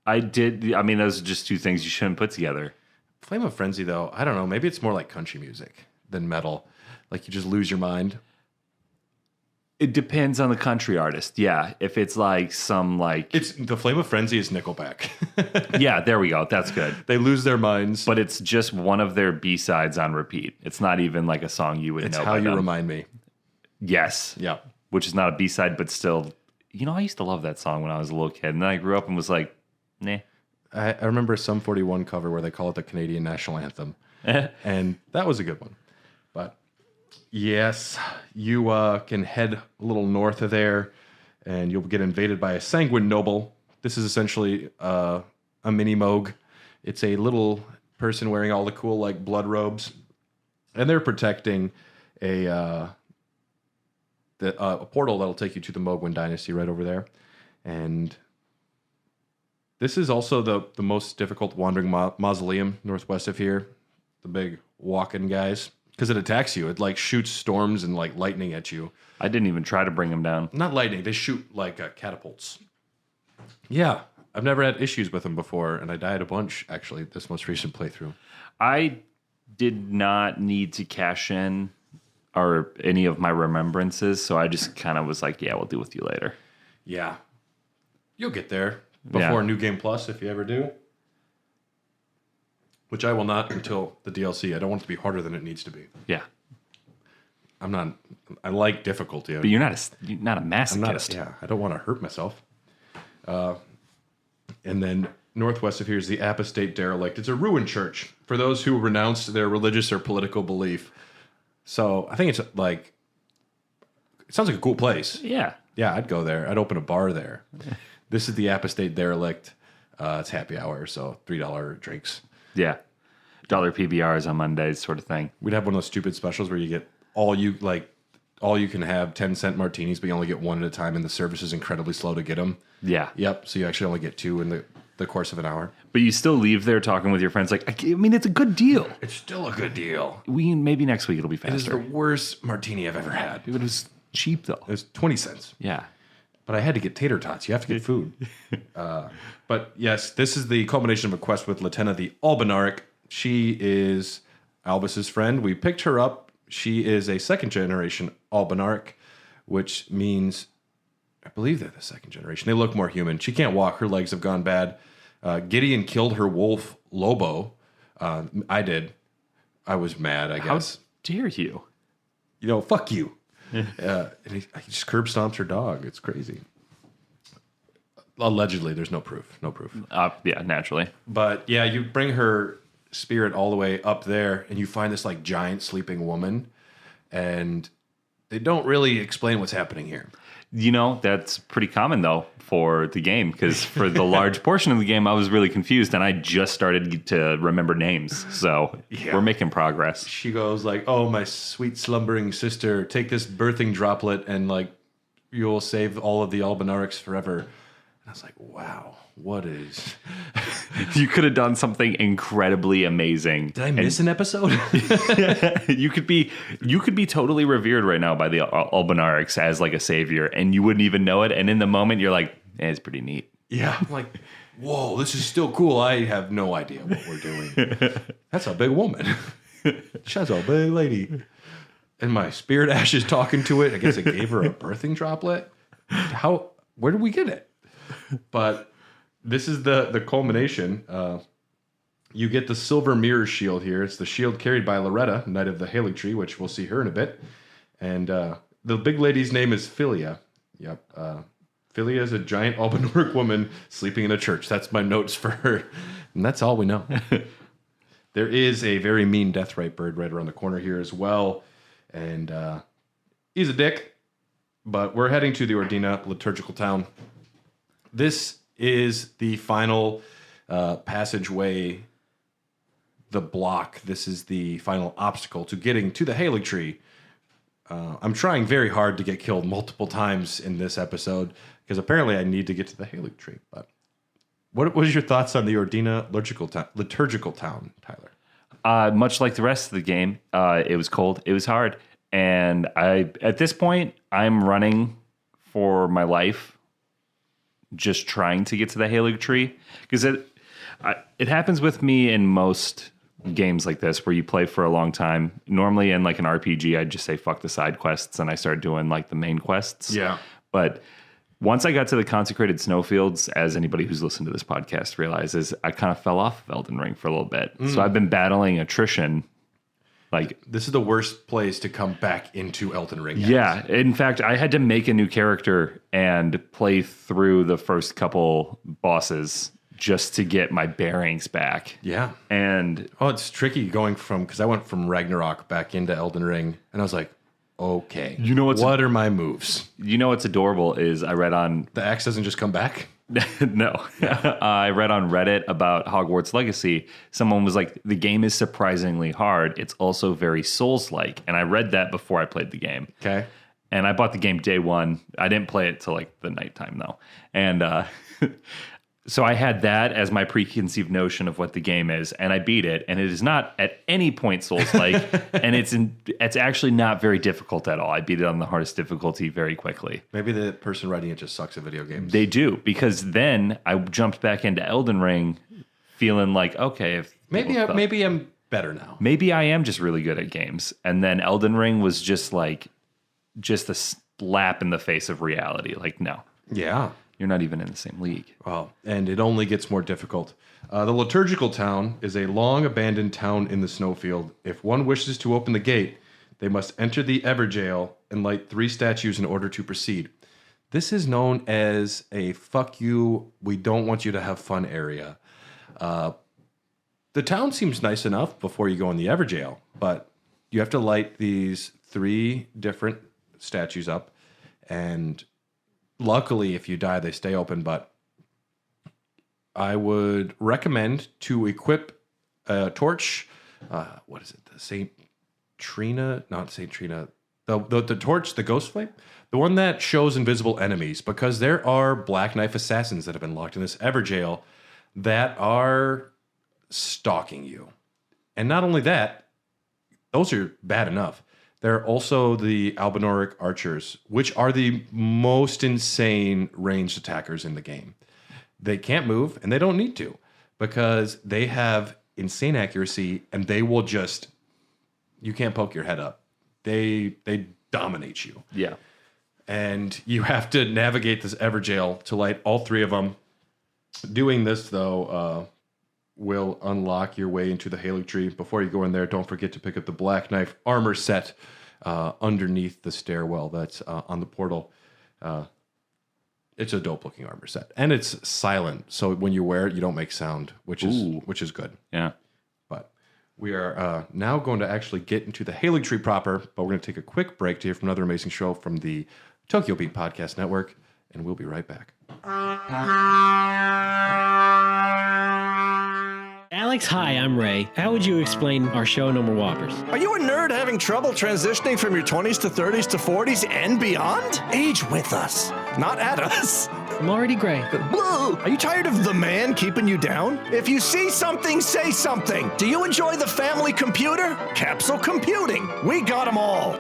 Speaker 2: I did. I mean, those are just two things you shouldn't put together.
Speaker 1: Flame of Frenzy, though, I don't know. Maybe it's more like country music than metal. Like you just lose your mind.
Speaker 2: It depends on the country artist. Yeah. If it's like some like.
Speaker 1: It's the Flame of Frenzy is Nickelback.
Speaker 2: Yeah, there we go. That's good.
Speaker 1: They lose their minds.
Speaker 2: But it's just one of their B-sides on repeat. It's not even like a song you would
Speaker 1: It's
Speaker 2: know.
Speaker 1: how
Speaker 2: by
Speaker 1: you
Speaker 2: them.
Speaker 1: remind me.
Speaker 2: Yes.
Speaker 1: Yeah.
Speaker 2: Which is not a B-side, but still. You know, I used to love that song when I was a little kid. And then I grew up and was like, nah.
Speaker 1: I remember a Sum 41 cover where they call it the Canadian National Anthem. And that was a good one. But yes, you can head a little north of there and you'll get invaded by a Sanguine Noble. This is essentially a mini Moog. It's a little person wearing all the cool like blood robes. And they're protecting a portal that'll take you to the Mogwin Dynasty right over there. And this is also the most difficult wandering mausoleum northwest of here. The big walking guys. Because it attacks you. It like shoots storms and like lightning at you.
Speaker 2: I didn't even try to bring him down.
Speaker 1: Not lightning. They shoot like catapults. Yeah. I've never had issues with them before. And I died a bunch, actually, this most recent playthrough.
Speaker 2: I did not need to cash in or any of my remembrances. So I just kind of was like, yeah, we'll deal with you later.
Speaker 1: Yeah. You'll get there. Before
Speaker 2: Yeah.
Speaker 1: New Game Plus, if you ever do. Which I will not until the DLC. I don't want it to be harder than it needs to be.
Speaker 2: Yeah.
Speaker 1: I like difficulty.
Speaker 2: But you're not a masochist.
Speaker 1: I don't want to hurt myself. And then northwest of here is the Apostate Derelict. It's a ruined church for those who renounce their religious or political belief. So I think it's like, it sounds like a cool place.
Speaker 2: Yeah.
Speaker 1: Yeah, I'd go there. I'd open a bar there. This is the Apostate Derelict. It's happy hour, so $3 drinks.
Speaker 2: Yeah. Dollar PBRs on Mondays sort of thing.
Speaker 1: We'd have one of those stupid specials where you get all you can have 10-cent martinis, but you only get one at a time, and the service is incredibly slow to get them.
Speaker 2: Yeah.
Speaker 1: Yep. So you actually only get two in the course of an hour.
Speaker 2: But you still leave there talking with your friends like, I mean, it's a good deal.
Speaker 1: It's still a good deal.
Speaker 2: Maybe next week it'll be
Speaker 1: It is the
Speaker 2: faster.
Speaker 1: worst martini I've ever had.
Speaker 2: It was cheap though.
Speaker 1: It was 20 cents.
Speaker 2: Yeah.
Speaker 1: But I had to get tater tots. You have to get food. But yes, this is the culmination of a quest with Latenna the Albinaric. She is Albus's friend. We picked her up. She is a second generation Albinaric, which means, I believe they're the second generation. They look more human. She can't walk. Her legs have gone bad. Gideon killed her wolf, Lobo. I did. I was mad, I guess.
Speaker 2: How dare you?
Speaker 1: You know, fuck you. And he just curb stomps her dog. It's crazy. Allegedly, there's no proof. No proof.
Speaker 2: Yeah, naturally.
Speaker 1: But yeah, you bring her spirit all the way up there, and you find this like giant sleeping woman. and they don't really explain what's happening here.
Speaker 2: You know, that's pretty common, though, for the game, because for the large portion of the game, I was really confused, and I just started to remember names. So we're making progress.
Speaker 1: She goes like, "Oh, my sweet slumbering sister, take this birthing droplet, and like, you'll save all of the Albinarics forever." And I was like, "Wow, what is?"
Speaker 2: You could have done something incredibly amazing.
Speaker 1: Did I miss an episode?
Speaker 2: You could be totally revered right now by the Albinarics as like a savior, and you wouldn't even know it. And in the moment, you're like, it's pretty neat.
Speaker 1: Yeah, I'm like, whoa, this is still cool. I have no idea what we're doing. That's a big woman. She's a big lady. And my spirit ash is talking to it. I guess it gave her a birthing droplet. Where did we get it? But this is the culmination. You get the silver mirror shield here. It's the shield carried by Loretta, Knight of the Haligtree, which we'll see her in a bit. And the big lady's name is Philia. Yep. Philia is a giant Albinuric woman sleeping in a church. That's my notes for her. And that's all we know. There is a very mean deathrite bird right around the corner here as well. And he's a dick. But we're heading to the Ordina liturgical town. This is the final passageway, the block. This is the final obstacle to getting to the Haligtree. I'm trying very hard to get killed multiple times in this episode because apparently I need to get to the Haligtree. But what was your thoughts on the Ordina liturgical town, Tyler?
Speaker 2: Much like the rest of the game, it was cold. It was hard. And at this point, I'm running for my life, just trying to get to the Haligtree. Because it happens with me in most games like this where you play for a long time. Normally in like an RPG, I'd just say fuck the side quests and I start doing like the main quests.
Speaker 1: Yeah.
Speaker 2: But once I got to the Consecrated Snowfields, as anybody who's listened to this podcast realizes, I kind of fell off of Elden Ring for a little bit. So I've been battling attrition. Like,
Speaker 1: this is the worst place to come back into Elden Ring. Guys.
Speaker 2: Yeah. In fact, I had to make a new character and play through the first couple bosses just to get my bearings back.
Speaker 1: Yeah.
Speaker 2: And
Speaker 1: it's tricky going from, because I went from Ragnarok back into Elden Ring, and I was like, okay, what are my moves?
Speaker 2: You know what's adorable is I read on...
Speaker 1: The axe doesn't just come back?
Speaker 2: No. I read on Reddit about Hogwarts Legacy. Someone was like, the game is surprisingly hard. It's also very Souls-like. And I read that before I played the game.
Speaker 1: Okay.
Speaker 2: And I bought the game day one. I didn't play it till like the nighttime though. And so I had that as my preconceived notion of what the game is, and I beat it, and it is not at any point Souls-like, and it's actually not very difficult at all. I beat it on the hardest difficulty very quickly.
Speaker 1: Maybe the person writing it just sucks at video games.
Speaker 2: They do, because then I jumped back into Elden Ring feeling like, okay,
Speaker 1: maybe I'm better now.
Speaker 2: Maybe I am just really good at games. And then Elden Ring was just a slap in the face of reality. Like, no.
Speaker 1: Yeah.
Speaker 2: You're not even in the same league.
Speaker 1: Well, and it only gets more difficult. The liturgical town is a long abandoned town in the snowfield. If one wishes to open the gate, they must enter the Everjail and light 3 statues in order to proceed. This is known as a fuck you, we don't want you to have fun area. The town seems nice enough before you go in the Everjail, but you have to light these 3 different statues up, and luckily, if you die, they stay open, but I would recommend to equip a torch. What is it? The St. Trina? Not St. Trina. The torch, the ghost flame? The one that shows invisible enemies, because there are Black Knife assassins that have been locked in this Everjail that are stalking you. And not only that, those are bad enough. There are also the Albinoric archers, which are the most insane ranged attackers in the game. They can't move, and they don't need to, because they have insane accuracy, and they will just... You can't poke your head up. They dominate you.
Speaker 2: Yeah.
Speaker 1: And you have to navigate this Everjail to light all 3 of them. Doing this, though, will unlock your way into the Haligtree. Before you go in there, don't forget to pick up the Black Knife armor set underneath the stairwell that's on the portal. It's a dope-looking armor set. And it's silent, so when you wear it, you don't make sound, which is good.
Speaker 2: Yeah.
Speaker 1: But We are now going to actually get into the Haligtree proper, but we're going to take a quick break to hear from another amazing show from the Tokyo Beat Podcast Network, and we'll be right back.
Speaker 3: Alex, hi, I'm Ray. How would you explain our show No More Whoppers?
Speaker 4: Are you a nerd having trouble transitioning from your 20s to 30s to 40s and beyond? Age with us, not at us.
Speaker 3: I'm already gray.
Speaker 4: Are you tired of the man keeping you down? If you see something, say something. Do you enjoy the family computer? Capsule computing. We got them all.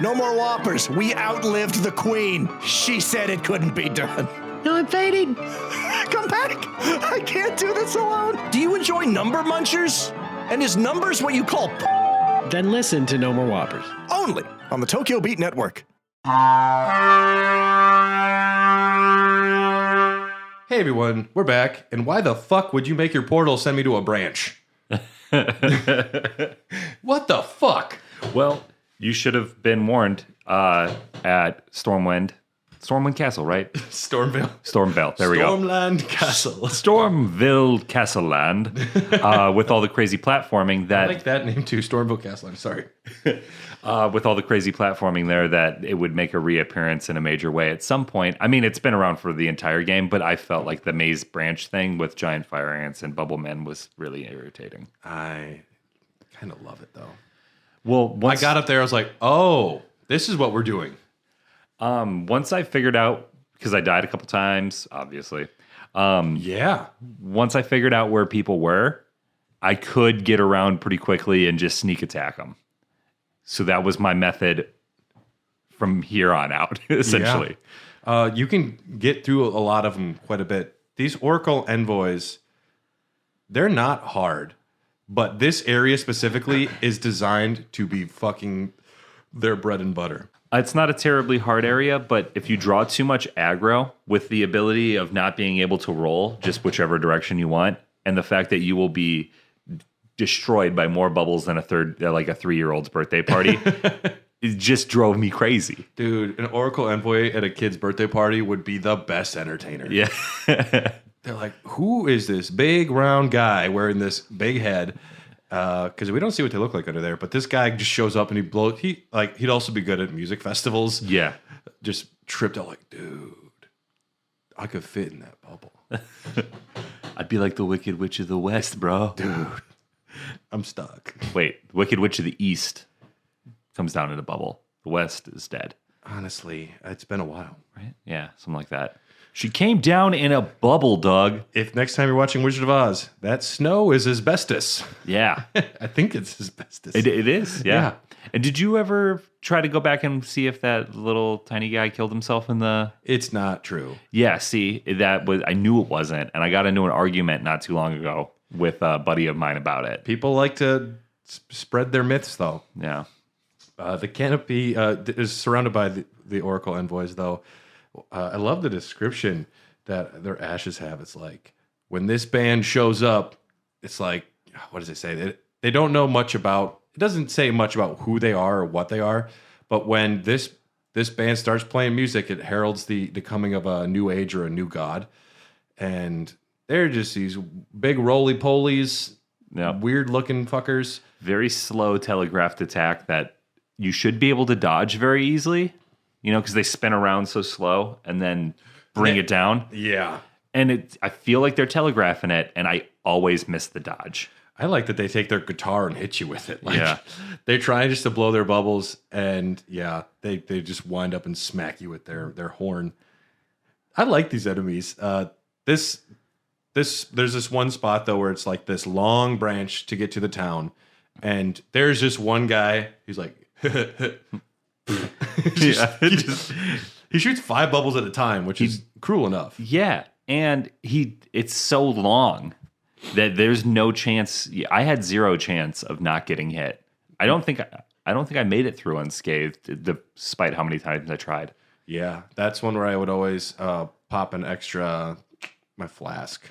Speaker 4: No more Whoppers. We outlived the queen. She said it couldn't be done.
Speaker 3: No, I'm fading.
Speaker 4: Come back. I can't do this alone. Do you enjoy number munchers? And is numbers what you call
Speaker 3: Then listen to No More Whoppers.
Speaker 4: only on the Tokyo Beat Network?
Speaker 1: Hey everyone, we're back. And why the fuck would you make your portal send me to a branch? What the fuck?
Speaker 2: Well, you should have been warned at Stormwind Castle, right? Stormvale. There we go.
Speaker 1: Stormland Castle.
Speaker 2: Stormville Castle Land with all the crazy platforming that
Speaker 1: I like that name too, Stormville Castle. I'm sorry.
Speaker 2: with all the crazy platforming there that it would make a reappearance in a major way at some point. I mean, it's been around for the entire game, but I felt like the maze branch thing with giant fire ants and bubble men was really irritating.
Speaker 1: I kind of love it though.
Speaker 2: Well,
Speaker 1: I got up there, I was like, oh, this is what we're doing.
Speaker 2: Once I figured out, because I died a couple times, obviously.
Speaker 1: Yeah.
Speaker 2: Once I figured out where people were, I could get around pretty quickly and just sneak attack them. So that was my method from here on out, essentially.
Speaker 1: Yeah. You can get through a lot of them quite a bit. These Oracle envoys, they're not hard, but this area specifically is designed to be fucking their bread and butter.
Speaker 2: It's not a terribly hard area, but if you draw too much aggro with the ability of not being able to roll just whichever direction you want, and the fact that you will be destroyed by more bubbles than a 3-year-old's birthday party, it just drove me crazy.
Speaker 1: Dude, an Oracle envoy at a kid's birthday party would be the best entertainer.
Speaker 2: Yeah.
Speaker 1: They're like, who is this big round guy wearing this big head? Because we don't see what they look like under there, but this guy just shows up and he'd also be good at music festivals.
Speaker 2: Yeah.
Speaker 1: Just tripped out like, dude, I could fit in that bubble.
Speaker 2: I'd be like the Wicked Witch of the West, bro.
Speaker 1: Dude, I'm stuck.
Speaker 2: Wait, Wicked Witch of the East comes down in a bubble. The West is dead.
Speaker 1: Honestly, it's been a while.
Speaker 2: Right? Yeah, something like that. She came down in a bubble, Doug.
Speaker 1: If next time you're watching Wizard of Oz, that snow is asbestos.
Speaker 2: Yeah.
Speaker 1: I think it's asbestos.
Speaker 2: It is, yeah. And did you ever try to go back and see if that little tiny guy killed himself in the...
Speaker 1: It's not true.
Speaker 2: Yeah, see, I knew it wasn't, and I got into an argument not too long ago with a buddy of mine about it.
Speaker 1: People like to spread their myths, though.
Speaker 2: Yeah.
Speaker 1: The canopy is surrounded by the Oracle envoys, though. I love the description that their ashes have. It's like, when this band shows up, it's like, what does it say? They don't know much about, it doesn't say much about who they are or what they are, but when this band starts playing music, it heralds the coming of a new age or a new god. And they're just these big roly-polies, weird-looking fuckers.
Speaker 2: Very slow telegraphed attack that you should be able to dodge very easily. You know, because they spin around so slow and then bring it down.
Speaker 1: Yeah.
Speaker 2: And I feel like they're telegraphing it, and I always miss the dodge.
Speaker 1: I like that they take their guitar and hit you with it. Like,
Speaker 2: yeah. They're
Speaker 1: trying just to blow their bubbles, and they just wind up and smack you with their horn. I like these enemies. There's this one spot, though, where it's like this long branch to get to the town, and there's just one guy who's like... he shoots 5 bubbles at a time, which is cruel enough.
Speaker 2: Yeah, and it's so long that there's no chance. I had 0 chance of not getting hit. I don't think I made it through unscathed, despite how many times I tried.
Speaker 1: Yeah, that's one where I would always pop an extra my flask,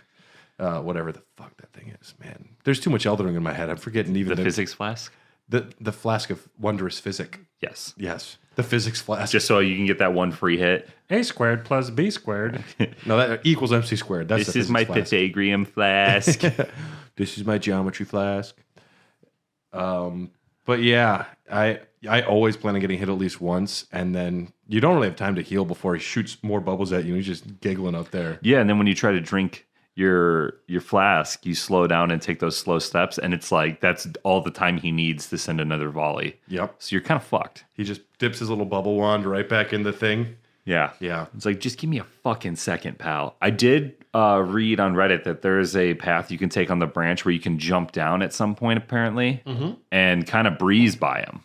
Speaker 1: whatever the fuck that thing is. Man, there's too much Elden Ring in my head. I'm forgetting even
Speaker 2: the physics flask.
Speaker 1: The flask of wondrous physic.
Speaker 2: Yes.
Speaker 1: The physics flask.
Speaker 2: Just so you can get that one free hit.
Speaker 1: A squared plus B squared. No, that equals MC squared.
Speaker 2: This is my Pythagorean flask.
Speaker 1: This is my geometry flask. But yeah, I always plan on getting hit at least once, and then you don't really have time to heal before he shoots more bubbles at you, and he's just giggling up there.
Speaker 2: Yeah, and then when you try to drink your flask, you slow down and take those slow steps, and it's like that's all the time he needs to send another volley.
Speaker 1: Yep.
Speaker 2: So you're kind of fucked.
Speaker 1: He just dips his little bubble wand right back in the thing.
Speaker 2: Yeah.
Speaker 1: Yeah.
Speaker 2: It's like, just give me a fucking second, pal. I did read on Reddit that there is a path you can take on the branch where you can jump down at some point, apparently, and kind of breeze by him.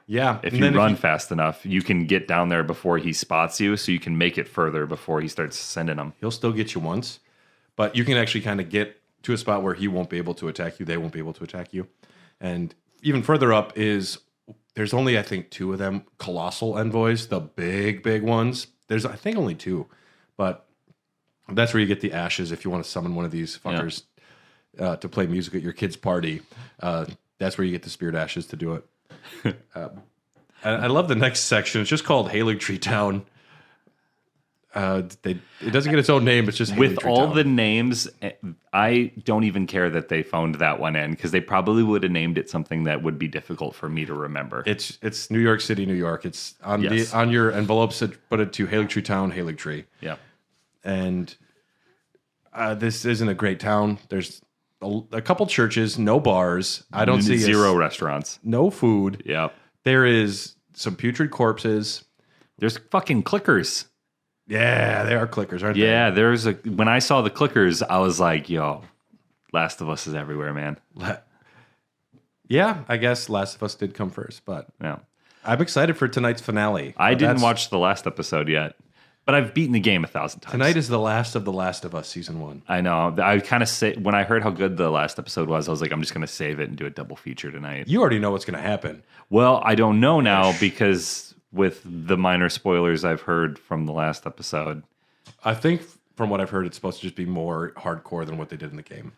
Speaker 1: Yeah.
Speaker 2: If you run fast enough, you can get down there before he spots you, so you can make it further before he starts sending them.
Speaker 1: He'll still get you once, but you can actually kind of get to a spot where he won't be able to attack you. They won't be able to attack you. And even further up is... There's only, I think, 2 of them colossal envoys, the big ones. There's, I think, only 2. But that's where you get the ashes if you want to summon one of these fuckers to play music at your kid's party. That's where you get the spirit ashes to do it. I love the next section. It's just called Haligtree Town. It doesn't get its own name. It's just
Speaker 2: with
Speaker 1: Haligtree
Speaker 2: all
Speaker 1: Town.
Speaker 2: the names. I don't even care that they phoned that one in, because they probably would have named it something that would be difficult for me to remember.
Speaker 1: It's New York City, New York. It's on
Speaker 2: Yes.
Speaker 1: on your envelopes. Put it to Haligtree Town, Haligtree.
Speaker 2: Yeah.
Speaker 1: And this isn't a great town. There's a couple churches, no bars. I don't see
Speaker 2: zero restaurants.
Speaker 1: no food.
Speaker 2: Yeah.
Speaker 1: There is some putrid corpses.
Speaker 2: There's fucking clickers.
Speaker 1: Yeah, they are clickers, aren't
Speaker 2: Yeah, when I saw the clickers, I was like, yo, Last of Us is everywhere, man.
Speaker 1: they? Yeah, I guess Last of Us did come first, but
Speaker 2: Yeah.
Speaker 1: I'm excited for tonight's finale.
Speaker 2: I didn't
Speaker 1: That's-
Speaker 2: watch the last episode yet, but I've beaten the game 1,000 times.
Speaker 1: Tonight is the last of The Last of Us season 1.
Speaker 2: I know. I kind of say, when I heard how good the last episode was, I was like, I'm just going to save it and do a double feature tonight.
Speaker 1: You already know what's going to happen.
Speaker 2: Well, I don't know now, because with the minor spoilers I've heard from the last episode.
Speaker 1: I think from what I've heard, it's supposed to just be more hardcore than what they did in the game.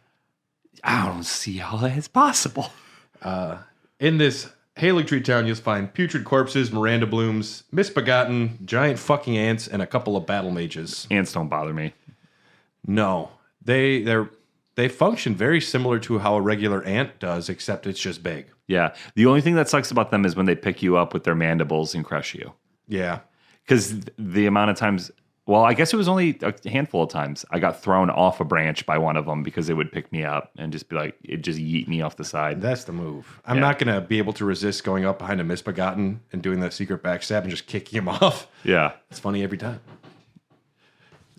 Speaker 2: I don't see how that is possible.
Speaker 1: In this Haligtree Town, you'll find putrid corpses, Miranda blooms, misbegotten, giant fucking ants, and a couple of battle mages.
Speaker 2: Ants don't bother me.
Speaker 1: No, they function very similar to how a regular ant does, except it's just big.
Speaker 2: Yeah. The only thing that sucks about them is when they pick you up with their mandibles and crush you.
Speaker 1: Yeah.
Speaker 2: Because the amount of times, well, I guess it was only a handful of times I got thrown off a branch by one of them because it would pick me up and just be like, it just yeet me off the side.
Speaker 1: That's the move. I'm not going to be able to resist going up behind a misbegotten and doing the secret backstab and just kicking him off.
Speaker 2: Yeah.
Speaker 1: It's funny every time.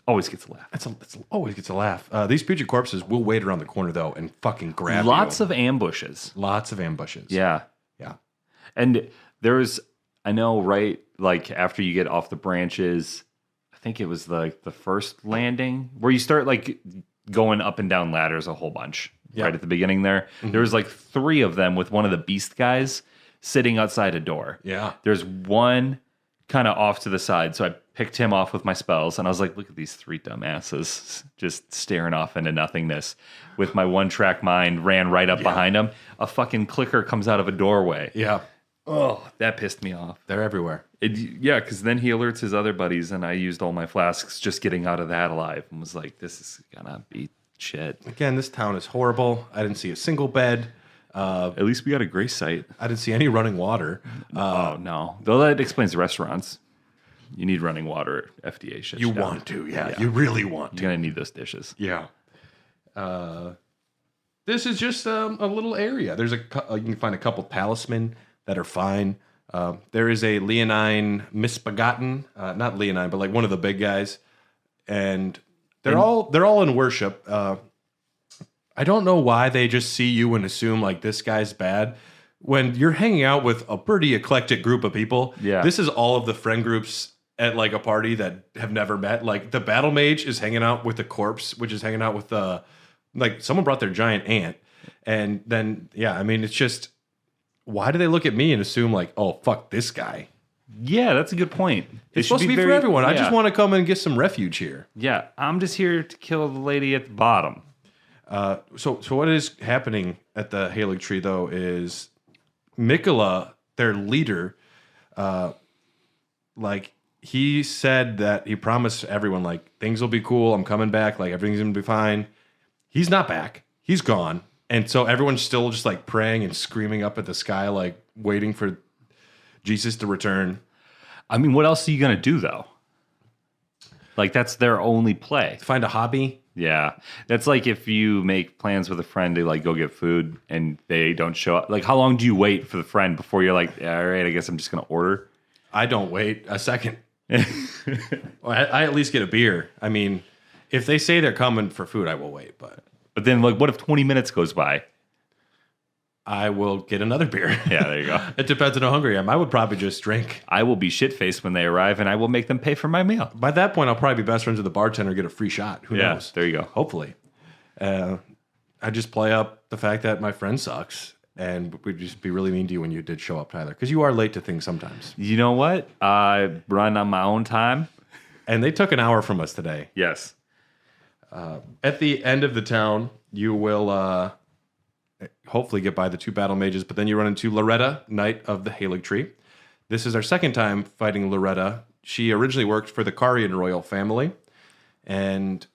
Speaker 2: Always gets a laugh.
Speaker 1: It's always gets a laugh. These putrid corpses will wait around the corner, though, and fucking grab
Speaker 2: Lots
Speaker 1: you.
Speaker 2: of ambushes.
Speaker 1: Lots of ambushes.
Speaker 2: Yeah.
Speaker 1: Yeah.
Speaker 2: And there's, I know, right, like after you get off the branches, I think it was like the first landing where you start like going up and down ladders a whole bunch right at the beginning there. There was like 3 of them with one of the beast guys sitting outside a door.
Speaker 1: Yeah.
Speaker 2: There's one kind of off to the side. So I picked him off with my spells and I was like, look at these 3 dumbasses just staring off into nothingness. With my one track mind, ran right up behind him. A fucking clicker comes out of a doorway.
Speaker 1: Yeah.
Speaker 2: Oh, that pissed me off.
Speaker 1: They're everywhere.
Speaker 2: Yeah, because then he alerts his other buddies, and I used all my flasks just getting out of that alive, and was like, "This is gonna be shit."
Speaker 1: Again, this town is horrible. I didn't see a single bed.
Speaker 2: At least we got a grace site.
Speaker 1: I didn't see any running water.
Speaker 2: Oh no, though that explains the restaurants. You need running water. FDA shit.
Speaker 1: You want to, yeah. You really want to.
Speaker 2: You're gonna need those dishes.
Speaker 1: Yeah. This is just a little area. There's you can find a couple talisman that are fine. There is a Leonine misbegotten, not Leonine, but like one of the big guys, and they're all in worship. I don't know why they just see you and assume like this guy's bad. When you're hanging out with a pretty eclectic group of people, this is all of the friend groups at like a party that have never met. Like the battle mage is hanging out with the corpse, which is hanging out with like someone brought their giant ant, and then I mean it's just. Why do they look at me and assume like, oh, fuck this guy?
Speaker 2: Yeah, that's a good point.
Speaker 1: It's supposed to be for everyone. I just want to come and get some refuge here.
Speaker 2: Yeah, I'm just here to kill the lady at the bottom.
Speaker 1: So what is happening at the Haligtree though is Miquella, their leader, like he said that he promised everyone like things will be cool. I'm coming back. Like everything's gonna be fine. He's not back. He's gone. And so everyone's still just like praying and screaming up at the sky, like waiting for Jesus to return.
Speaker 2: I mean, what else are you going to do, though? Like, that's their only play.
Speaker 1: Find a hobby.
Speaker 2: Yeah. That's like if you make plans with a friend to, like, go get food and they don't show up. Like, how long do you wait for the friend before you're like, all right, I guess I'm just going to order?
Speaker 1: I don't wait a second. I at least get a beer. I mean, if they say they're coming for food, I will wait. But
Speaker 2: then, like, what if 20 minutes goes by?
Speaker 1: I will get another beer.
Speaker 2: Yeah, there you go.
Speaker 1: It depends on how hungry I am. I would probably just drink.
Speaker 2: I will be shit-faced when they arrive, and I will make them pay for my meal.
Speaker 1: By that point, I'll probably be best friends with the bartender and get a free shot. Who knows?
Speaker 2: There you go.
Speaker 1: Hopefully. I just play up the fact that my friend sucks and would just be really mean to you when you did show up, Tyler. Because you are late to things sometimes.
Speaker 2: You know what? I run on my own time.
Speaker 1: And they took an hour from us today.
Speaker 2: Yes.
Speaker 1: At the end of the town, you will hopefully get by the 2 battle mages, but then you run into Loretta, Knight of the Haligtree. This is our second time fighting Loretta. She originally worked for the Carian royal family, and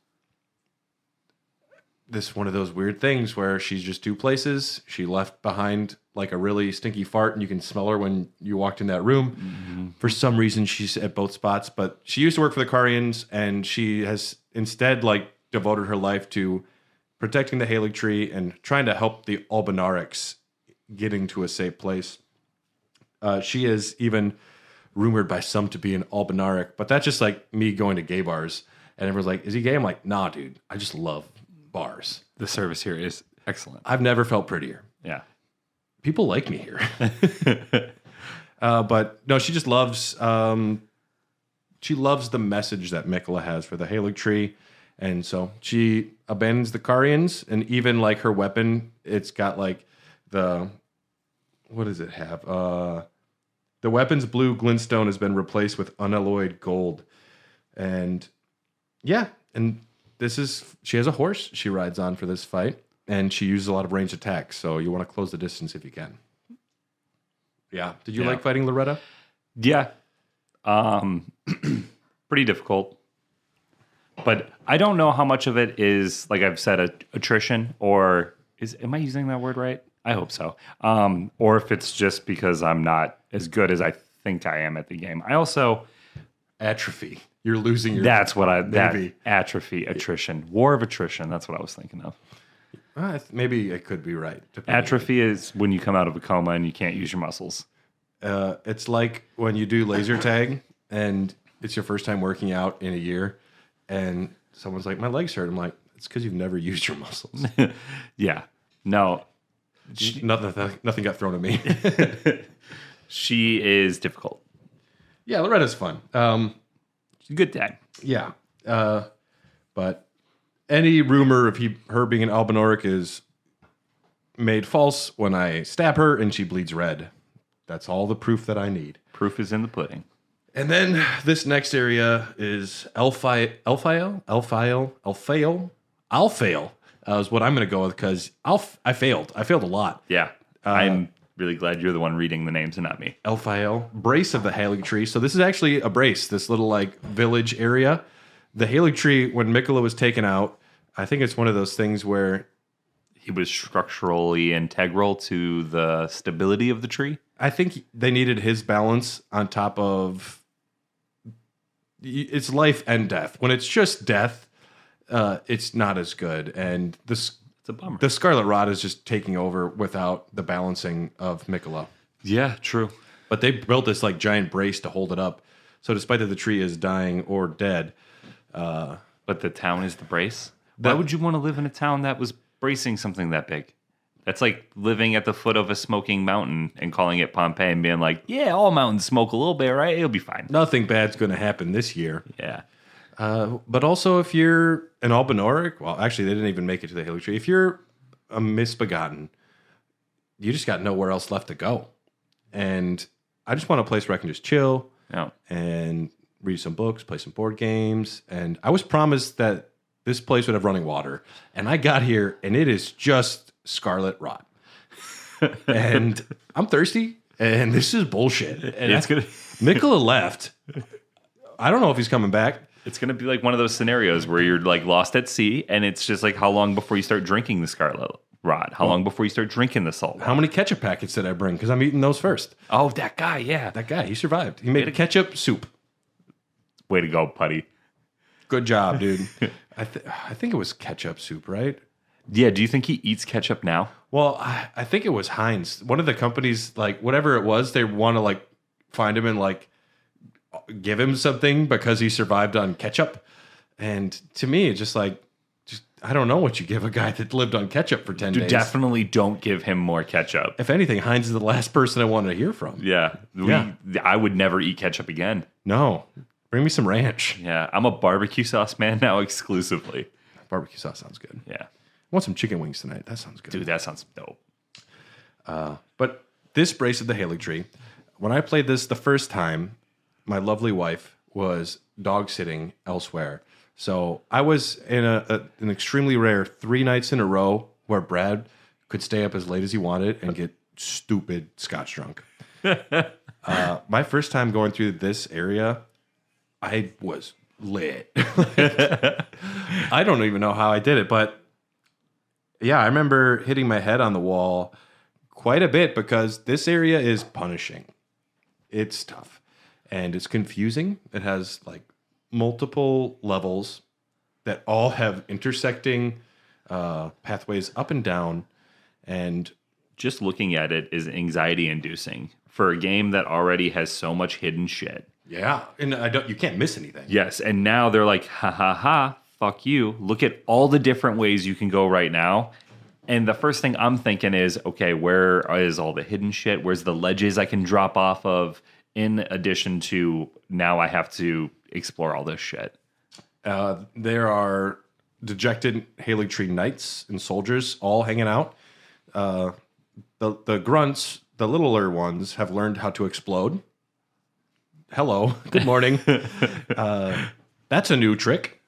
Speaker 1: this is one of those weird things where she's just 2 places. She left behind like a really stinky fart, and you can smell her when you walked in that room. Mm-hmm. For some reason, she's at both spots, but she used to work for the Carians, and she has instead like devoted her life to protecting the Haligtree and trying to help the Albinarics getting to a safe place. She is even rumored by some to be an Albinaric, but that's just like me going to gay bars. And everyone's like, is he gay? I'm like, nah, dude. I just love bars.
Speaker 2: The service here is excellent.
Speaker 1: I've never felt prettier.
Speaker 2: Yeah.
Speaker 1: People like me here. But no, she just loves... she loves the message that Miquella has for the Haligtree. And so she abandons the Carians, and even like her weapon, it's got like the, what does it have? The weapon's blue glintstone has been replaced with unalloyed gold. And yeah, and she has a horse she rides on for this fight, and she uses a lot of ranged attacks, so you want to close the distance if you can. Yeah. Did you like fighting Loretta?
Speaker 2: Yeah. Pretty difficult. But I don't know how much of it is, like I've said, attrition, or am I using that word right? I hope so. Or if it's just because I'm not as good as I think I am at the game. I also...
Speaker 1: Atrophy. You're losing your...
Speaker 2: That's what atrophy, attrition. War of attrition. That's what I was thinking of.
Speaker 1: Maybe it could be right.
Speaker 2: Atrophy is when you come out of a coma and you can't use your muscles.
Speaker 1: It's like when you do laser tag and it's your first time working out in a year, and someone's like, my legs hurt. I'm like, it's because you've never used your muscles.
Speaker 2: Yeah. No.
Speaker 1: Nothing got thrown at me.
Speaker 2: She is difficult.
Speaker 1: Yeah, Loretta's fun.
Speaker 2: She's a good time.
Speaker 1: Yeah. But any rumor of her being an Albinoric is made false when I stab her and she bleeds red. That's all the proof that I need.
Speaker 2: Proof is in the pudding.
Speaker 1: And then this next area is Alfail is what I'm going to go with, because I failed. I failed a lot.
Speaker 2: Yeah. I'm really glad you're the one reading the names and not me.
Speaker 1: Alfail, Brace of the Haligtree. So this is actually a brace, this little like village area. The Haligtree, when Miquella was taken out, I think it's one of those things where
Speaker 2: he was structurally integral to the stability of the tree.
Speaker 1: I think they needed his balance on top of it's life and death. When it's just death, it's not as good. And it's
Speaker 2: a bummer.
Speaker 1: The Scarlet Rot is just taking over without the balancing of Miquella.
Speaker 2: Yeah, true.
Speaker 1: But they built this like giant brace to hold it up. So despite that the tree is dying or dead,
Speaker 2: but the town is the brace. Why would you want to live in a town that was bracing something that big? That's like living at the foot of a smoking mountain and calling it Pompeii and being like, yeah, all mountains smoke a little bit, right? It'll be fine.
Speaker 1: Nothing bad's going to happen this year.
Speaker 2: Yeah.
Speaker 1: But also if you're an Albinoric, well, actually they didn't even make it to the Haligtree. If you're a misbegotten, you just got nowhere else left to go. And I just want a place where I can just chill and read some books, play some board games. And I was promised that this place would have running water. And I got here and it is just Scarlet Rot. And I'm thirsty and this is bullshit. And Miquella left. I don't know if he's coming back.
Speaker 2: It's going to be like one of those scenarios where you're like lost at sea and it's just like how long before you start drinking the Scarlet rot? How long before you start drinking the salt water?
Speaker 1: How many ketchup packets did I bring? Because I'm eating those first.
Speaker 2: Oh, that guy, yeah.
Speaker 1: That guy, he survived. He made a ketchup soup.
Speaker 2: Way to go, Putty.
Speaker 1: Good job, dude. I think it was ketchup soup, right?
Speaker 2: Yeah, do you think he eats ketchup now?
Speaker 1: Well, I think it was Heinz. One of the companies, like whatever it was, they want to like find him and like give him something because he survived on ketchup. And to me, it's just like, I don't know what you give a guy that lived on ketchup for 10 days.
Speaker 2: Definitely don't give him more ketchup.
Speaker 1: If anything, Heinz is the last person I wanted to hear from.
Speaker 2: Yeah. I would never eat ketchup again.
Speaker 1: No. Bring me some ranch.
Speaker 2: Yeah, I'm a barbecue sauce man now exclusively.
Speaker 1: Barbecue sauce sounds good.
Speaker 2: Yeah.
Speaker 1: I want some chicken wings tonight. That sounds good.
Speaker 2: Dude, that sounds dope.
Speaker 1: But this Brace of the Haligtree, when I played this the first time, my lovely wife was dog sitting elsewhere. So I was in an extremely rare 3 nights in a row where Brad could stay up as late as he wanted and get stupid Scotch drunk. My first time going through this area, I was lit. I don't even know how I did it, but yeah, I remember hitting my head on the wall quite a bit because this area is punishing. It's tough and it's confusing. It has like multiple levels that all have intersecting pathways up and down, and
Speaker 2: just looking at it is anxiety inducing for a game that already has so much hidden shit.
Speaker 1: Yeah, and you can't miss anything.
Speaker 2: Yes, and now they're like, ha ha ha, fuck you. Look at all the different ways you can go right now. And the first thing I'm thinking is, okay, where is all the hidden shit? Where's the ledges I can drop off of? In addition to now I have to explore all this shit.
Speaker 1: There are dejected Haligtree knights and soldiers all hanging out. The grunts, the littler ones, have learned how to explode. Hello, good morning. That's a new trick.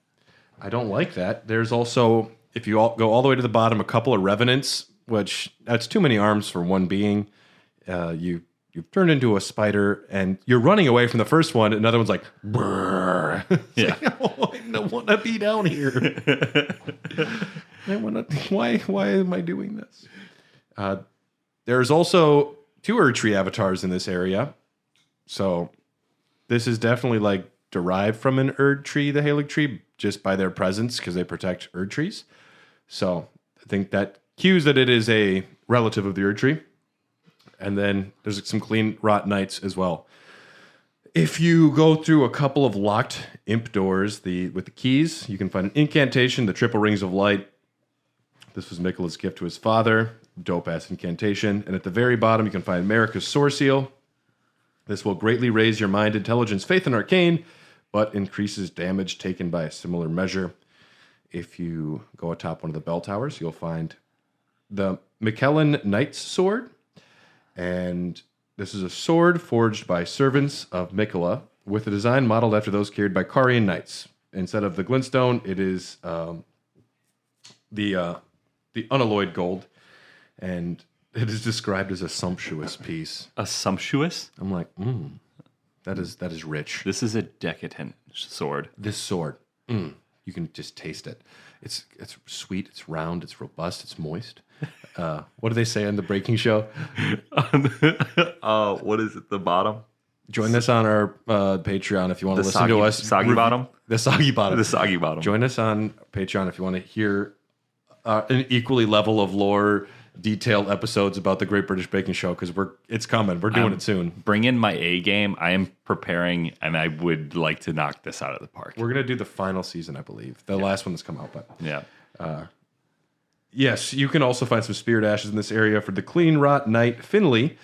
Speaker 1: I don't like that. There's also, if you go all the way to the bottom, a couple of revenants, which that's too many arms for one being. You've turned into a spider, and you're running away from the first one. Another one's like, brrr. Yeah. Like, oh, I don't want to be down here. Why am I doing this? There's also 2 Erdtree avatars in this area. So this is definitely like derived from an Erdtree, the Haligtree, just by their presence because they protect Erdtrees. So I think that cues that it is a relative of the Erdtree. And then there's some clean rot knights as well. If you go through a couple of locked imp doors with the keys, you can find an incantation, the Triple Rings of Light. This was Miquella's gift to his father. Dope-ass incantation. And at the very bottom, you can find America's Sore Seal. This will greatly raise your mind, intelligence, faith, and arcane, but increases damage taken by a similar measure. If you go atop one of the bell towers, you'll find the Miquellan Knight's Sword. And this is a sword forged by servants of Miquella with a design modeled after those carried by Carian knights. Instead of the glintstone, it is the unalloyed gold, and it is described as a sumptuous piece.
Speaker 2: A sumptuous?
Speaker 1: I'm like, that is rich.
Speaker 2: This is a decadent sword.
Speaker 1: This sword, you can just taste it. It's sweet, it's round, it's robust, it's moist. What do they say on the Breaking Show?
Speaker 2: What is it? The bottom?
Speaker 1: Join us on our Patreon if you want to listen to us.
Speaker 2: Soggy bottom?
Speaker 1: The soggy bottom.
Speaker 2: The soggy bottom.
Speaker 1: Join us on Patreon if you want to hear an equally level of lore, detailed episodes about the Great British Baking Show, because it's coming. We're doing it soon.
Speaker 2: Bring in my A game. I am preparing, and I would like to knock this out of the park.
Speaker 1: We're gonna do the final season, I believe. The last one that's come out, but
Speaker 2: yeah.
Speaker 1: Yes, you can also find some spirit ashes in this area for the Clean Rot Knight Finley.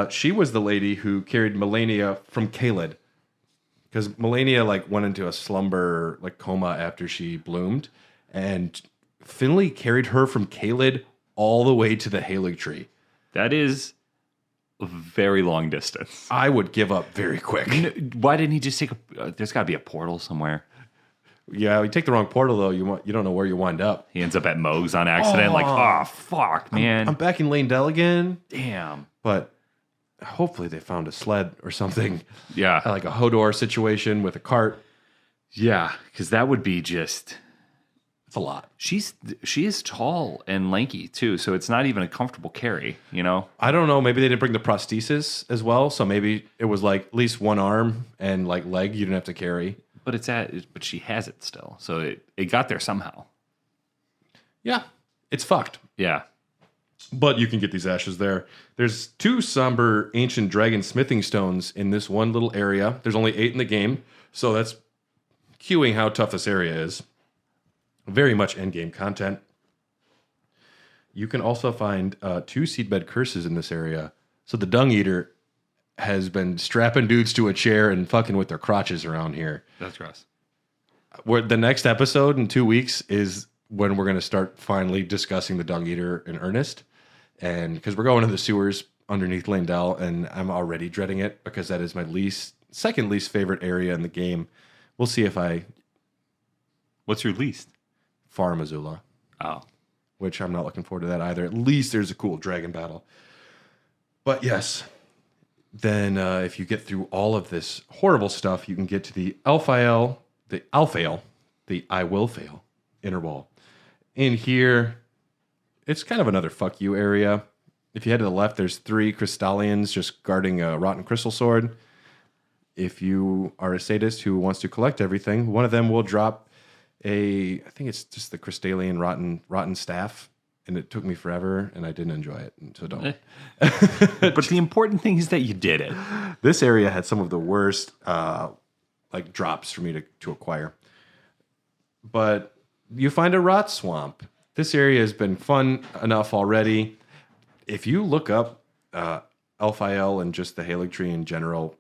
Speaker 1: She was the lady who carried Melania from Caelid, because Melania went into a slumber coma after she bloomed, and Finley carried her from Caelid all the way to the Haligtree.
Speaker 2: That is a very long distance.
Speaker 1: I would give up very quick.
Speaker 2: Why didn't he just take there's got to be a portal somewhere.
Speaker 1: Yeah, you take the wrong portal though. You don't know where you wind up.
Speaker 2: He ends up at Moog's on accident. Oh fuck, man!
Speaker 1: I'm back in Lane Dell again.
Speaker 2: Damn.
Speaker 1: But hopefully they found a sled or something.
Speaker 2: Yeah,
Speaker 1: like a Hodor situation with a cart.
Speaker 2: Yeah, because that would be just.
Speaker 1: It's a lot.
Speaker 2: She is tall and lanky too, so it's not even a comfortable carry, you know?
Speaker 1: I don't know. Maybe they didn't bring the prosthesis as well, so maybe it was like at least one arm and like leg you didn't have to carry.
Speaker 2: But but she has it still, so it got there somehow.
Speaker 1: Yeah, it's fucked.
Speaker 2: Yeah.
Speaker 1: But you can get these ashes there. There's 2 somber ancient dragon smithing stones in this one little area. There's only 8 in the game, so that's cueing how tough this area is. Very much endgame content. You can also find 2 seedbed curses in this area. So the Dung Eater has been strapping dudes to a chair and fucking with their crotches around here.
Speaker 2: That's gross.
Speaker 1: The next episode in 2 weeks is when we're going to start finally discussing the Dung Eater in earnest. And because we're going to the sewers underneath Landell, and I'm already dreading it because that is my second least favorite area in the game. We'll see if I
Speaker 2: What's your least?
Speaker 1: farm Azula,
Speaker 2: Oh.
Speaker 1: which I'm not looking forward to that either. At least there's a cool dragon battle. But yes, then if you get through all of this horrible stuff, you can get to the I'll fail, the I will fail inner wall. In here, it's kind of another fuck you area. If you head to the left, there's 3 Crystallians just guarding a rotten crystal sword. If you are a sadist who wants to collect everything, one of them will drop I think it's just the Crystallian rotten staff, and it took me forever, and I didn't enjoy it, so don't.
Speaker 2: But the important thing is that you did it.
Speaker 1: This area had some of the worst drops for me to acquire. But you find a rot swamp. This area has been fun enough already. If you look up Elphiel and just the Haligtree in general,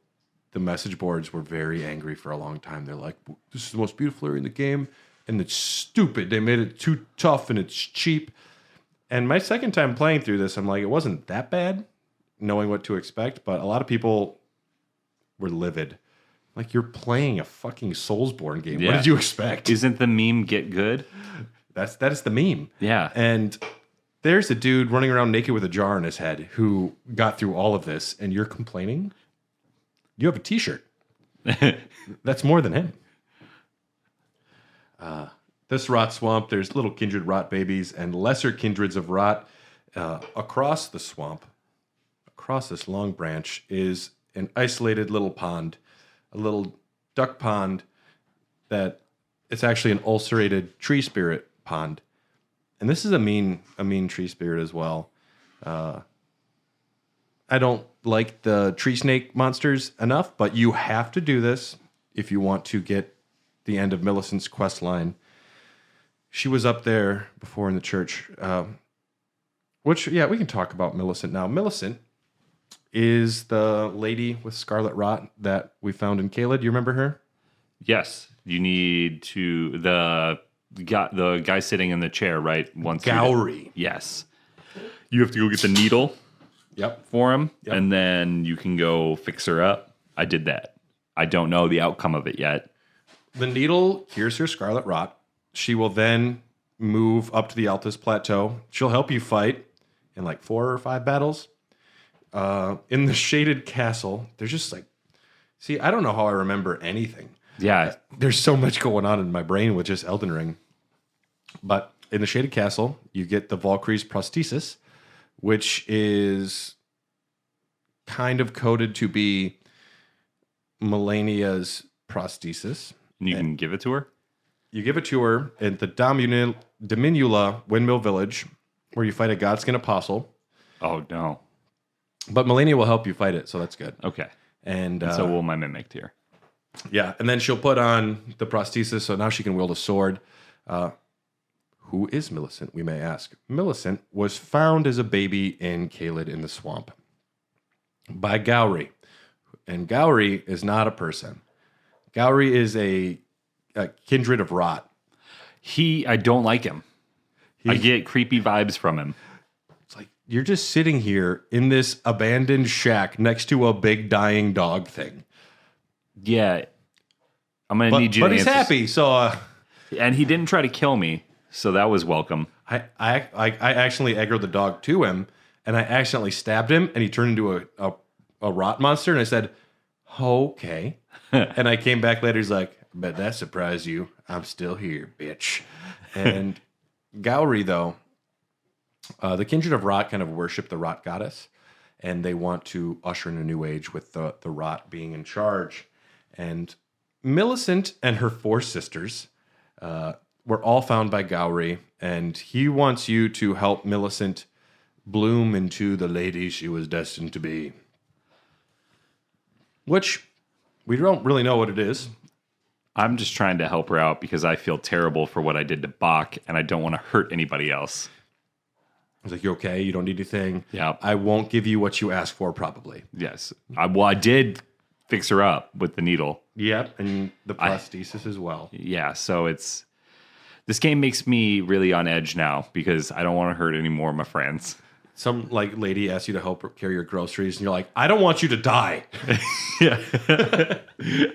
Speaker 1: the message boards were very angry for a long time. They're like, this is the most beautiful area in the game, and it's stupid. They made it too tough, and it's cheap. And my second time playing through this, I'm like, it wasn't that bad, knowing what to expect, but a lot of people were livid. Like, you're playing a fucking Soulsborne game.
Speaker 2: Yeah.
Speaker 1: What did you expect?
Speaker 2: Isn't the meme get good?
Speaker 1: That is the meme.
Speaker 2: Yeah.
Speaker 1: And there's a dude running around naked with a jar on his head who got through all of this, and you're complaining? You have a t-shirt. That's more than him. This rot swamp, there's little kindred rot babies and lesser kindreds of rot. Across the swamp, across this long branch, is an isolated little pond, a little duck pond that it's actually an ulcerated tree spirit pond. And this is a mean tree spirit as well. I don't like the tree snake monsters enough, but you have to do this if you want to get the end of Millicent's quest line. She was up there before in the church, we can talk about Millicent now. Millicent is the lady with scarlet rot that we found in Caelid. You remember her?
Speaker 2: Yes. You need to the guy sitting in the chair, right?
Speaker 1: Gowrie.
Speaker 2: Yes. You have to go get the needle.
Speaker 1: Yep.
Speaker 2: For him,
Speaker 1: Yep.
Speaker 2: and then you can go fix her up. I did that. I don't know the outcome of it yet.
Speaker 1: The needle cures her scarlet rot. She will then move up to the Altus Plateau. She'll help you fight in like 4 or 5 battles. In the shaded castle, there's just like... See, I don't know how I remember anything.
Speaker 2: Yeah.
Speaker 1: There's so much going on in my brain with just Elden Ring. But in the shaded castle, you get the Valkyrie's prosthesis, which is kind of coded to be Melania's prosthesis.
Speaker 2: And you can give it to her?
Speaker 1: You give it to her at the Dominula Windmill Village, where you fight a Godskin Apostle.
Speaker 2: Oh, no.
Speaker 1: But Melania will help you fight it, so that's good.
Speaker 2: Okay.
Speaker 1: And
Speaker 2: so will my Mimic here.
Speaker 1: Yeah, and then she'll put on the prosthesis, so now she can wield a sword. Who is Millicent, we may ask? Millicent was found as a baby in Caelid in the swamp by Gowrie. And Gowrie is not a person. Gowrie is a kindred of rot.
Speaker 2: I don't like him. I get creepy vibes from him.
Speaker 1: It's like, you're just sitting here in this abandoned shack next to a big dying dog thing.
Speaker 2: Yeah. I'm going to need you to
Speaker 1: But he's
Speaker 2: answer.
Speaker 1: happy, so...
Speaker 2: And he didn't try to kill me, so that was welcome.
Speaker 1: I actually aggroed the dog to him, and I accidentally stabbed him, and he turned into a rot monster, and I said, okay. And I came back later, he's like, Bet that surprised you. I'm still here, bitch. And Gowry, though, the kindred of Rot kind of worship the Rot goddess, and they want to usher in a new age with the Rot being in charge. And Millicent and her 4 sisters were all found by Gowry, and he wants you to help Millicent bloom into the lady she was destined to be. Which we don't really know what it is.
Speaker 2: I'm just trying to help her out because I feel terrible for what I did to Bach, and I don't want to hurt anybody else.
Speaker 1: I was like, you okay? You don't need anything?
Speaker 2: Yeah.
Speaker 1: I won't give you what you asked for, probably.
Speaker 2: Yes. I did fix her up with the needle.
Speaker 1: Yep, and the prosthesis as well.
Speaker 2: Yeah, so this game makes me really on edge now because I don't want to hurt any more of my friends.
Speaker 1: Some like lady asks you to help her carry your groceries, and you're like, I don't want you to die.
Speaker 2: Yeah.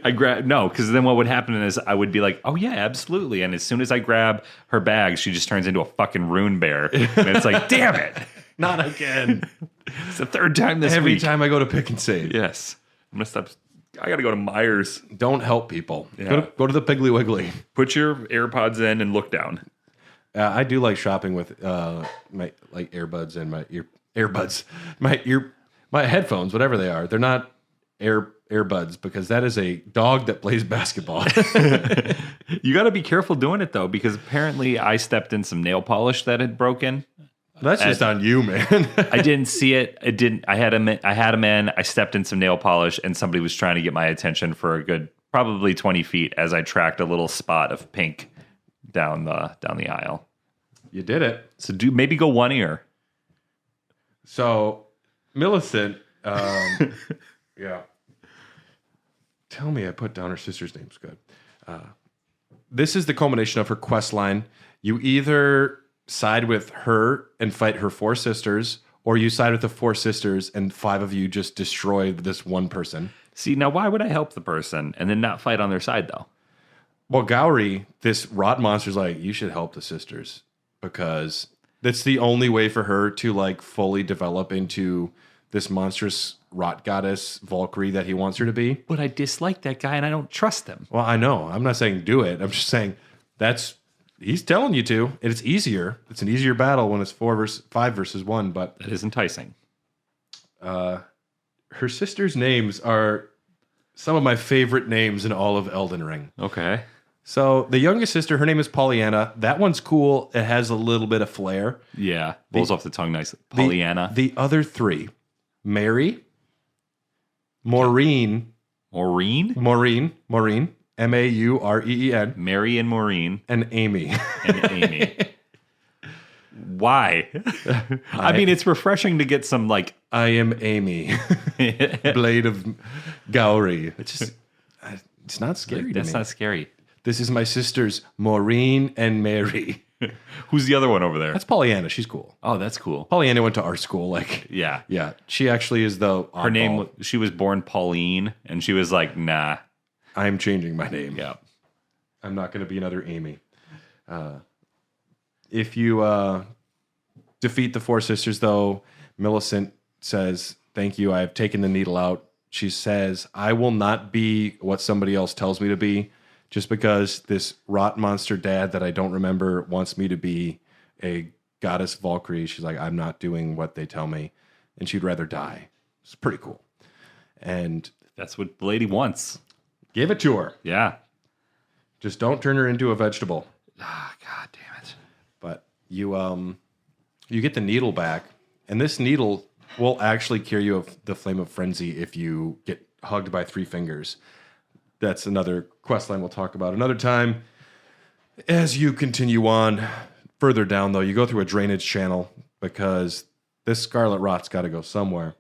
Speaker 2: Because then what would happen is I would be like, oh yeah, absolutely. And as soon as I grab her bag, she just turns into a fucking rune bear. And it's like, damn it.
Speaker 1: Not again.
Speaker 2: It's the 3rd time this
Speaker 1: Every
Speaker 2: week.
Speaker 1: time I go to Pick and Save.
Speaker 2: Yes. I'm gonna stop. I gotta go to Myers.
Speaker 1: Don't help people.
Speaker 2: Yeah.
Speaker 1: Go to the Piggly Wiggly.
Speaker 2: Put your AirPods in and look down.
Speaker 1: I do like shopping with my like earbuds and my headphones, whatever they are. They're not earbuds because that is a dog that plays basketball.
Speaker 2: You got to be careful doing it though, because apparently I stepped in some nail polish that had broken.
Speaker 1: That's just on you, man.
Speaker 2: I didn't see it. I didn't. I had him in. I stepped in some nail polish, and somebody was trying to get my attention for a good probably 20 feet as I tracked a little spot of pink down the aisle.
Speaker 1: You did it.
Speaker 2: So maybe go one ear.
Speaker 1: So Millicent, yeah. Tell me I put down her sister's names good. This is the culmination of her quest line. You either side with her and fight her 4 sisters, or you side with the 4 sisters and 5 of you just destroy this one person.
Speaker 2: See, now why would I help the person and then not fight on their side though?
Speaker 1: Well, Gowry, this rot monster's like, you should help the sisters because that's the only way for her to like fully develop into this monstrous rot goddess Valkyrie that he wants her to be.
Speaker 2: But I dislike that guy and I don't trust him.
Speaker 1: Well, I know. I'm not saying do it. I'm just saying he's telling you to. And it's easier. It's an easier battle when it's 5 versus 1, but
Speaker 2: That is enticing.
Speaker 1: her sisters' names are some of my favorite names in all of Elden Ring.
Speaker 2: Okay.
Speaker 1: So the youngest sister, her name is Pollyanna. That one's cool. It has a little bit of flair.
Speaker 2: Yeah. Rolls off the tongue nice. Pollyanna.
Speaker 1: The other 3, Mary, Maureen, Maureen, Maureen,
Speaker 2: Mary and Maureen.
Speaker 1: and Amy.
Speaker 2: And Amy. Why? I mean, it's refreshing to get some like
Speaker 1: I am Amy, Blade of Gowry. It's not scary to me.
Speaker 2: That's not scary.
Speaker 1: This is my sisters, Maureen and Mary.
Speaker 2: Who's the other one over there?
Speaker 1: That's Pollyanna. She's cool.
Speaker 2: Oh, that's cool.
Speaker 1: Pollyanna went to art school. Like,
Speaker 2: Yeah.
Speaker 1: yeah, she actually is the oddball.
Speaker 2: Her name, she was born Pauline, and she was like, nah.
Speaker 1: I'm changing my name.
Speaker 2: Yeah.
Speaker 1: I'm not going to be another Amy. If you defeat the 4 sisters, though, Millicent says, thank you, I have taken the needle out. She says, I will not be what somebody else tells me to be just because this rot monster dad that I don't remember wants me to be a goddess Valkyrie. She's like, I'm not doing what they tell me. And she'd rather die. It's pretty cool. And
Speaker 2: That's what the lady wants.
Speaker 1: give it to her.
Speaker 2: Yeah.
Speaker 1: Just don't turn her into a vegetable.
Speaker 2: Ah, God damn it.
Speaker 1: But you get the needle back, and this needle will actually cure you of the flame of frenzy if you get hugged by 3 fingers. That's another quest line we'll talk about another time. As you continue on further down, though, you go through a drainage channel because this scarlet rot's got to go somewhere.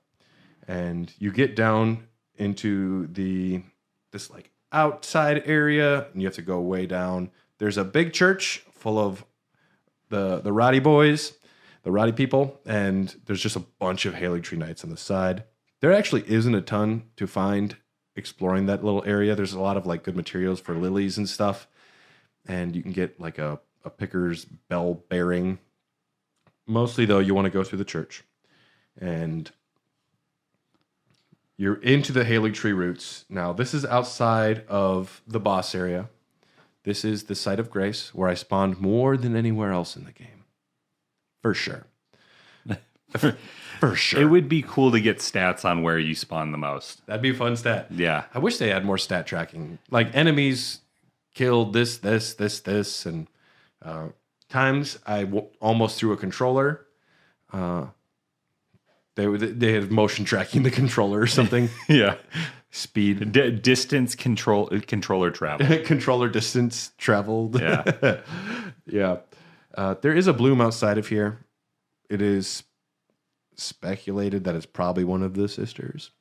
Speaker 1: And you get down into this like outside area, and you have to go way down. There's a big church full of the Roddy boys, the Roddy people, and there's just a bunch of Haligtree Knights on the side. There actually isn't a ton to find exploring that little area. There's a lot of like good materials for lilies and stuff, and you can get like a picker's bell bearing. Mostly, though, you want to go through the church, and You're into the Haligtree roots. Now, this is outside of the boss area. This is the site of grace where I spawned more than anywhere else in the game. For sure. For sure.
Speaker 2: It would be cool to get stats on where you spawn the most.
Speaker 1: That'd be a fun stat.
Speaker 2: Yeah.
Speaker 1: I wish they had more stat tracking. Like enemies killed this, and times I almost threw a controller. They had motion tracking the controller or something.
Speaker 2: Yeah.
Speaker 1: Speed.
Speaker 2: Distance controller travel.
Speaker 1: Controller distance traveled.
Speaker 2: Yeah.
Speaker 1: Yeah. There is a bloom outside of here. It is speculated that it's probably one of the sisters.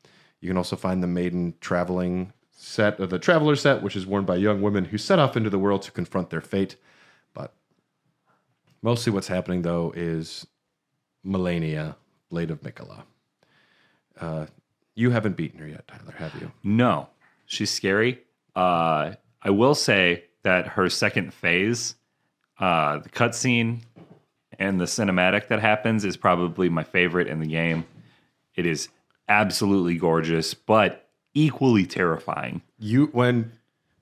Speaker 1: You can also find the maiden traveling set, or the traveler set, which is worn by young women who set off into the world to confront their fate. But mostly what's happening, though, is Melania, Blade of Miquella. You haven't beaten her yet, Tyler, have you?
Speaker 2: No. She's scary. I will say that her second phase, the cutscene and the cinematic that happens, is probably my favorite in the game. It is absolutely gorgeous, but equally terrifying.
Speaker 1: When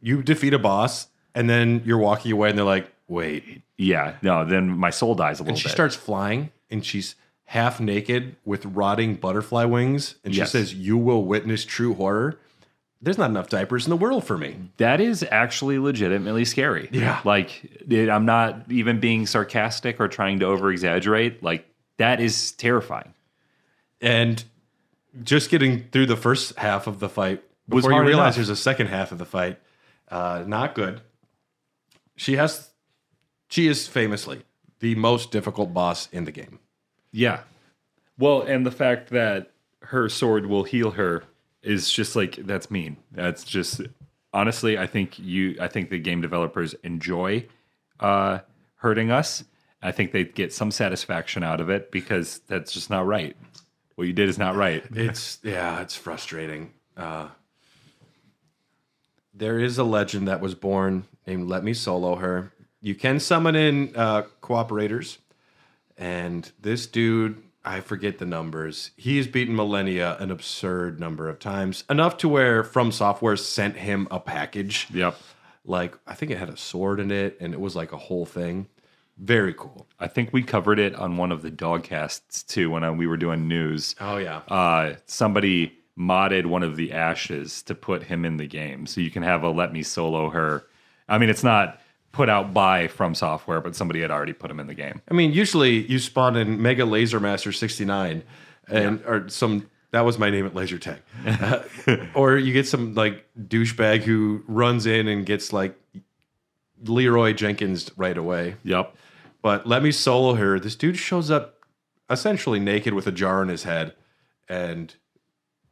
Speaker 1: you defeat a boss and then you're walking away and they're like, wait.
Speaker 2: Yeah, no, then my soul dies a little
Speaker 1: And she
Speaker 2: bit.
Speaker 1: starts flying and she's half naked with rotting butterfly wings. And she
Speaker 2: Yes.
Speaker 1: says, you will witness true horror. There's not enough diapers in the world for me.
Speaker 2: That is actually legitimately scary.
Speaker 1: Yeah.
Speaker 2: Like, I'm not even being sarcastic or trying to over-exaggerate. Like, that is terrifying.
Speaker 1: And just getting through the first half of the fight,
Speaker 2: Was
Speaker 1: before you
Speaker 2: hard
Speaker 1: realize
Speaker 2: enough.
Speaker 1: there's a second half of the fight, not good. She is famously the most difficult boss in the game.
Speaker 2: Yeah. Well, and the fact that her sword will heal her is just like, that's mean. That's just, honestly, I think the game developers enjoy hurting us. I think they get some satisfaction out of it because that's just not right. What you did is not right.
Speaker 1: It's frustrating. There is a legend that was born named Let Me Solo Her. You can summon in cooperators, and this dude, I forget the numbers. He's beaten Millennia an absurd number of times, enough to where From Software sent him a package.
Speaker 2: Yep.
Speaker 1: Like, I think it had a sword in it, and it was like a whole thing. Very cool.
Speaker 2: I think we covered it on one of the Dogcasts too when we were doing news.
Speaker 1: Oh, yeah.
Speaker 2: Somebody modded one of the ashes to put him in the game, so you can have a Let Me Solo Her. I mean, it's not put out by From Software, but somebody had already put him in the game.
Speaker 1: I mean, usually you spawn in Mega Laser Master 69, and or some that was my name at Laser Tag, or you get some like douchebag who runs in and gets like Leroy Jenkins right away.
Speaker 2: Yep.
Speaker 1: But Let Me Solo Her. This dude shows up essentially naked with a jar on his head, and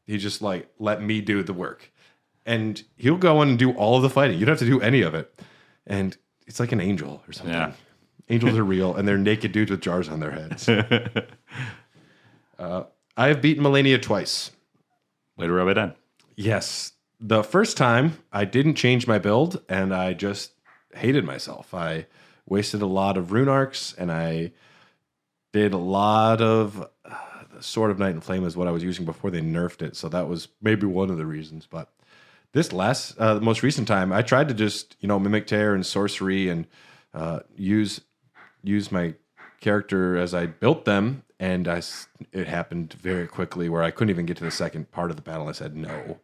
Speaker 1: he just like, let me do the work, and he'll go in and do all of the fighting. You don't have to do any of it, and it's like an angel or something.
Speaker 2: Yeah.
Speaker 1: Angels are real, and they're naked dudes with jars on their heads. I have beaten Melania twice.
Speaker 2: Way to rub it in.
Speaker 1: Yes. The first time, I didn't change my build, and I just hated myself. I wasted a lot of rune arcs, and I did a lot of... the Sword of Night and Flame is what I was using before they nerfed it, so that was maybe one of the reasons, but... This the most recent time, I tried to just, mimic tear and sorcery and use my character as I built them, and it happened very quickly where I couldn't even get to the second part of the battle. I said no.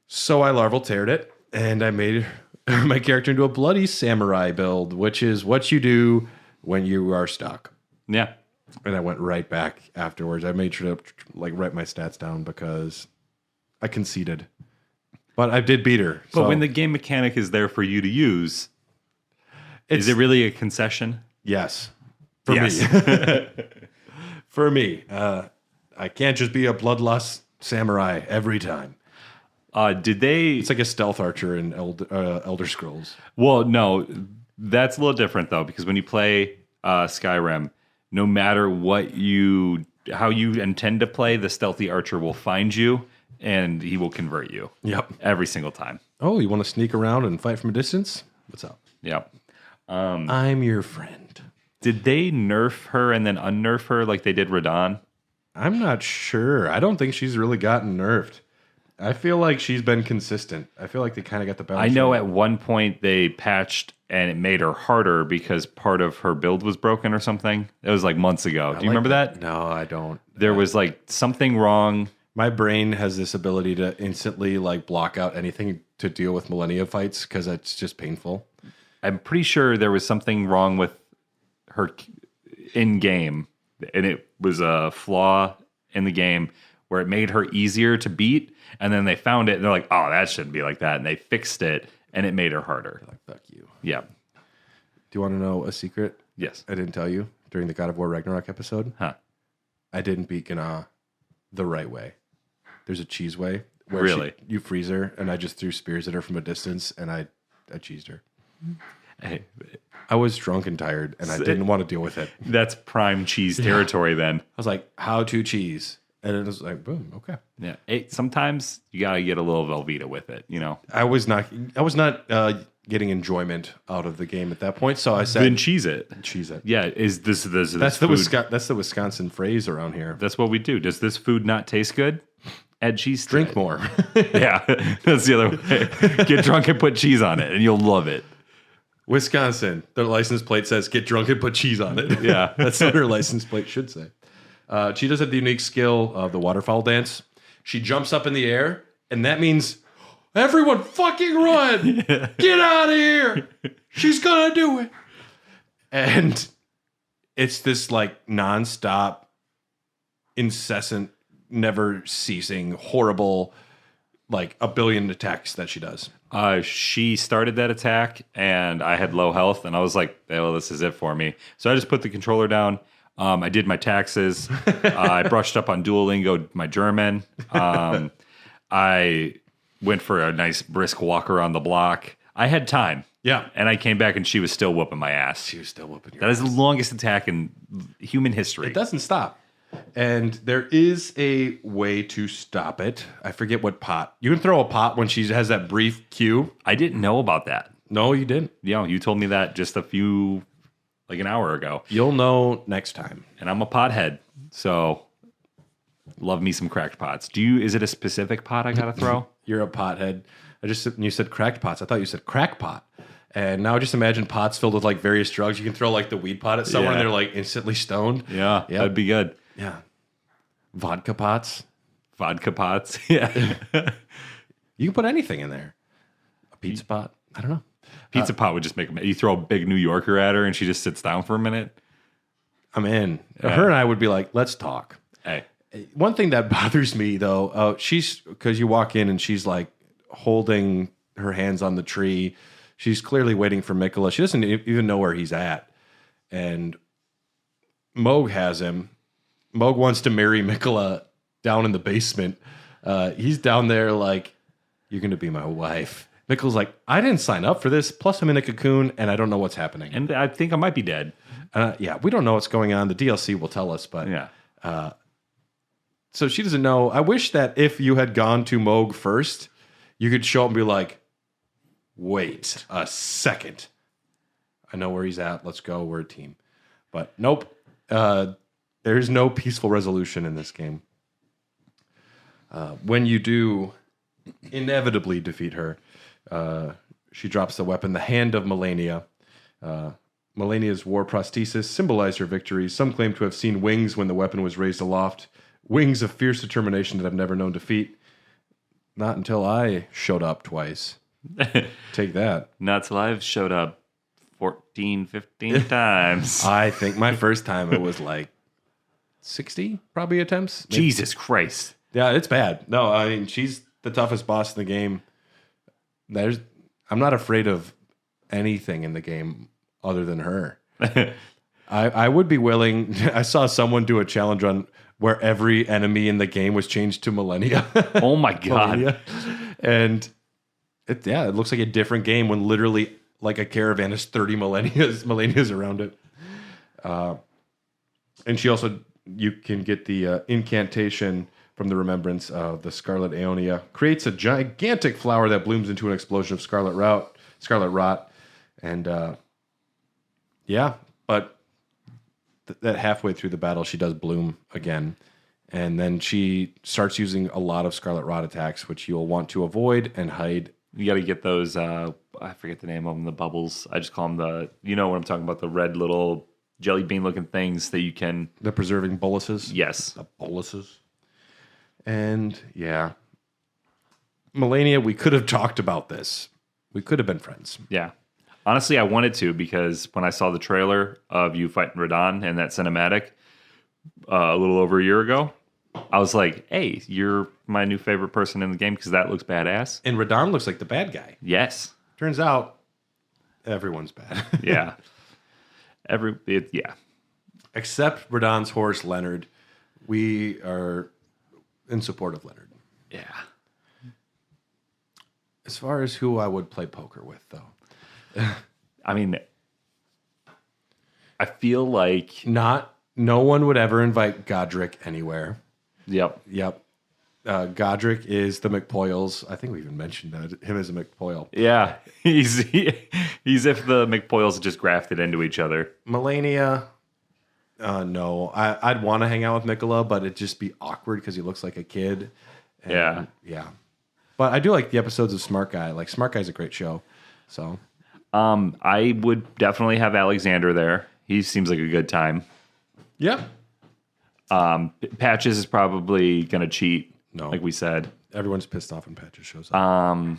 Speaker 1: So I larval teared it, and I made my character into a bloody samurai build, which is what you do when you are stuck.
Speaker 2: Yeah.
Speaker 1: And I went right back afterwards. I made sure to write my stats down because I conceded. But I did beat her.
Speaker 2: But when the game mechanic is there for you to use, is it really a concession?
Speaker 1: Yes. For
Speaker 2: Yes.
Speaker 1: me. For me. I can't just be a bloodlust samurai every time. It's like a stealth archer in Elder Scrolls.
Speaker 2: Well, no, that's a little different though, because when you play Skyrim, no matter how you intend to play, the stealthy archer will find you and he will convert you.
Speaker 1: Yep.
Speaker 2: Every single time.
Speaker 1: Oh, you want to sneak around and fight from a distance? What's up?
Speaker 2: Yep.
Speaker 1: I'm your friend.
Speaker 2: Did they nerf her and then unnerf her like they did Radon?
Speaker 1: I'm not sure. I don't think she's really gotten nerfed. I feel like she's been consistent. I feel like they kind of got the balance.
Speaker 2: I know
Speaker 1: right.
Speaker 2: at one point they patched and it made her harder because part of her build was broken or something. It was like months ago. Do you remember that?
Speaker 1: No, I don't.
Speaker 2: There was like something wrong.
Speaker 1: My brain has this ability to instantly like block out anything to deal with Millennia fights because it's just painful.
Speaker 2: I'm pretty sure there was something wrong with her in game, and it was a flaw in the game where it made her easier to beat. And then they found it, and they're like, "Oh, that shouldn't be like that." And they fixed it, and it made her harder.
Speaker 1: Like, fuck you.
Speaker 2: Yeah.
Speaker 1: Do you want to know a secret?
Speaker 2: Yes.
Speaker 1: I didn't tell you during the God of War Ragnarok episode.
Speaker 2: Huh.
Speaker 1: I didn't beat Gná the right way. There's a cheese way where
Speaker 2: Really?
Speaker 1: you freeze her, and I just threw spears at her from a distance, and I cheesed her.
Speaker 2: Hey,
Speaker 1: I was drunk and tired, and I didn't want to deal with it.
Speaker 2: that's prime cheese territory then.
Speaker 1: I was like, how to cheese? And it was like, boom, okay.
Speaker 2: Yeah. Sometimes you gotta get a little Velveeta with it, you know.
Speaker 1: I was not getting enjoyment out of the game at that point, so I said,
Speaker 2: Then cheese it.
Speaker 1: cheese it.
Speaker 2: Yeah. Is this
Speaker 1: That's the
Speaker 2: food?
Speaker 1: that's the Wisconsin phrase around here.
Speaker 2: That's what we do. Does this food not taste good? Add cheese. To
Speaker 1: Drink
Speaker 2: it.
Speaker 1: more.
Speaker 2: Yeah, that's the other way. Get drunk and put cheese on it, and you'll love it.
Speaker 1: Wisconsin, their license plate says "Get drunk and put cheese on it."
Speaker 2: Yeah.
Speaker 1: That's what her license plate should say. She does have the unique skill of the waterfowl dance. She jumps up in the air, and that means everyone fucking run! Get out of here! She's gonna do it. And it's this like nonstop, incessant, never ceasing, horrible, like a billion attacks that she does.
Speaker 2: She started that attack, and I had low health, and I was like, "Well, this is it for me." So I just put the controller down. I did my taxes. I brushed up on Duolingo, my German. I went for a nice brisk walk around the block. I had time.
Speaker 1: Yeah.
Speaker 2: And I came back, and she was still whooping my ass.
Speaker 1: She was still whooping your
Speaker 2: That is the longest attack in human history.
Speaker 1: It doesn't stop. And there is a way to stop it. I forget what pot. You can throw a pot when she has that brief cue.
Speaker 2: I didn't know about that.
Speaker 1: No, you didn't.
Speaker 2: Yeah, you told me that just like an hour ago.
Speaker 1: You'll know next time.
Speaker 2: And I'm a pothead, so love me some cracked pots. Is it a specific pot I gotta throw?
Speaker 1: You're a pothead. You said cracked pots. I thought you said crack pot. And now just imagine pots filled with like various drugs. You can throw like the weed pot at someone
Speaker 2: Yeah.
Speaker 1: and they're like instantly stoned.
Speaker 2: Yeah,
Speaker 1: Yep.
Speaker 2: that'd be good.
Speaker 1: Yeah. Vodka pots.
Speaker 2: Vodka pots. Yeah.
Speaker 1: You can put anything in there. A pizza pot. I don't know.
Speaker 2: Pizza pot would just make you throw a big New Yorker at her and she just sits down for a minute.
Speaker 1: I'm in.
Speaker 2: Yeah.
Speaker 1: Her and I would be like, let's talk.
Speaker 2: Hey.
Speaker 1: One thing that bothers me though, because you walk in and she's like holding her hands on the tree. She's clearly waiting for Miquella. She doesn't even know where he's at. And Moog has him. Moog wants to marry Miquella down in the basement. He's down there like, you're going to be my wife. Miquella's like, I didn't sign up for this. Plus, I'm in a cocoon and I don't know what's happening.
Speaker 2: And I think I might be dead.
Speaker 1: Yeah, we don't know what's going on. The DLC will tell us, but
Speaker 2: Yeah.
Speaker 1: so she doesn't know. I wish that if you had gone to Moog first, you could show up and be like, wait a second. I know where he's at. Let's go. We're a team. But nope. There's no peaceful resolution in this game. When you do inevitably defeat her, she drops the weapon, the Hand of Melania. Melania's war prosthesis symbolized her victories. Some claim to have seen wings when the weapon was raised aloft. Wings of fierce determination that have never known defeat. Not until I showed up twice. Take that.
Speaker 2: Not till I've showed up 14, 15 times.
Speaker 1: I think my first time it was like 60 probably attempts. Maybe.
Speaker 2: Jesus Christ.
Speaker 1: Yeah, it's bad. No, I mean, she's the toughest boss in the game. I'm not afraid of anything in the game other than her. I would be willing. I saw someone do a challenge run where every enemy in the game was changed to Millennia.
Speaker 2: Oh my God.
Speaker 1: Millennia. And it looks like a different game when literally like a caravan has 30 Millennias around it. And you can get the incantation from the remembrance of the Scarlet Aeonia. Creates a gigantic flower that blooms into an explosion of scarlet rot. And but that halfway through the battle, she does bloom again. And then she starts using a lot of Scarlet Rot attacks, which you'll want to avoid and hide.
Speaker 2: You got to get those, I forget the name of them, the bubbles. I just call them you know what I'm talking about, the red little jelly bean looking things that you can.
Speaker 1: The preserving boluses?
Speaker 2: Yes.
Speaker 1: The boluses. And yeah. Melania, we could have talked about this. We could have been friends.
Speaker 2: Yeah. Honestly, I wanted to because when I saw the trailer of you fighting Radon and that cinematic a little over a year ago, I was like, hey, you're my new favorite person in the game because that looks badass.
Speaker 1: And Radon looks like the bad guy.
Speaker 2: Yes.
Speaker 1: Turns out, everyone's bad.
Speaker 2: Yeah.
Speaker 1: Except Radon's horse, Leonard. We are in support of Leonard.
Speaker 2: Yeah.
Speaker 1: As far as who I would play poker with, though.
Speaker 2: I mean, I feel like...
Speaker 1: No one would ever invite Godric anywhere.
Speaker 2: Yep.
Speaker 1: Godric is the McPoyles. I think we even mentioned that, him as a McPoyle.
Speaker 2: Yeah. He's if the McPoyles just grafted into each other.
Speaker 1: Melania, no. I'd want to hang out with Miquella, but it'd just be awkward because he looks like a kid. And, yeah. But I do like the episodes of Smart Guy. Like, Smart Guy's a great show. So,
Speaker 2: I would definitely have Alexander there. He seems like a good time.
Speaker 1: yeah.
Speaker 2: Patches is probably going to cheat, like we said.
Speaker 1: Everyone's pissed off when Patches shows up.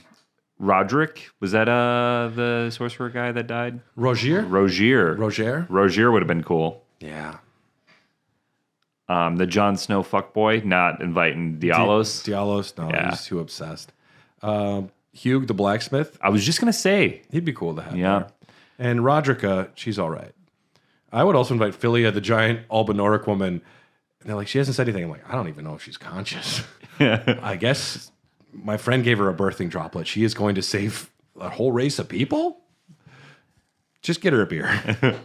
Speaker 2: Roderick, was that the sorcerer guy that died?
Speaker 1: Rogier?
Speaker 2: Rogier would have been cool.
Speaker 1: Yeah.
Speaker 2: The Jon Snow fuckboy, not inviting Dialos.
Speaker 1: Dialos, no,
Speaker 2: Yeah.
Speaker 1: he's too obsessed. Hugh the blacksmith,
Speaker 2: I was just going to say.
Speaker 1: he'd be cool to have
Speaker 2: Yeah.
Speaker 1: there. And Roderica, she's all right. I would also invite Philia, the giant Albinoric woman. And they're like, she hasn't said anything. I'm like, I don't even know if she's conscious. I guess my friend gave her a birthing droplet. She is going to save a whole race of people? Just get her a beer.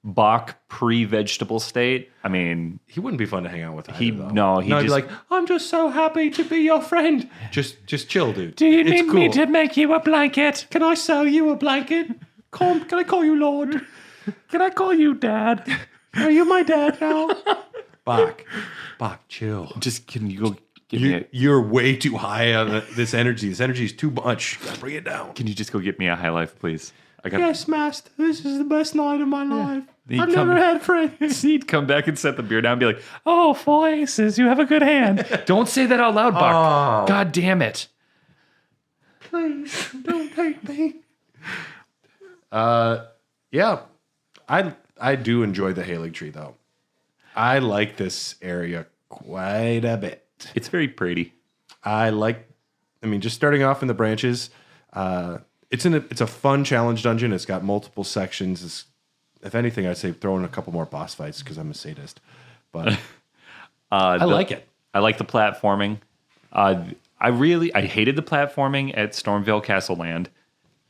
Speaker 2: Bach pre-vegetable state. I mean,
Speaker 1: He wouldn't be fun to hang out with.
Speaker 2: He
Speaker 1: He'd
Speaker 2: just
Speaker 1: be like, I'm just so happy to be your friend. Just chill, dude.
Speaker 2: do you
Speaker 1: It's
Speaker 2: need me
Speaker 1: cool.
Speaker 2: to make you a blanket?
Speaker 1: Can I sell you a blanket? Can I call you Lord?
Speaker 2: Can I call you Dad?
Speaker 1: Are you my dad now? Bach, chill.
Speaker 2: Just can you go get me?
Speaker 1: You're way too high on this energy. This energy is too much. Gotta bring it down.
Speaker 2: Can you just go get me a high life, please? I got.
Speaker 1: Yes, master. This is the best night of my life.
Speaker 2: He'd
Speaker 1: I've
Speaker 2: come-
Speaker 1: never had friends.
Speaker 2: He'd come back and set the beer down and be like, "Oh, 4 aces, you have a good hand." Don't say that out loud, Buck.
Speaker 1: Oh.
Speaker 2: God damn it.
Speaker 1: Please don't hate me. Yeah, I do enjoy the Haligtree though. I like this area quite a bit.
Speaker 2: It's very pretty.
Speaker 1: Just starting off in the branches. It's a fun challenge dungeon. It's got multiple sections. If anything, I'd say throw in a couple more boss fights because I'm a sadist. But I like it.
Speaker 2: I like the platforming. I hated the platforming at Stormvale Castle Land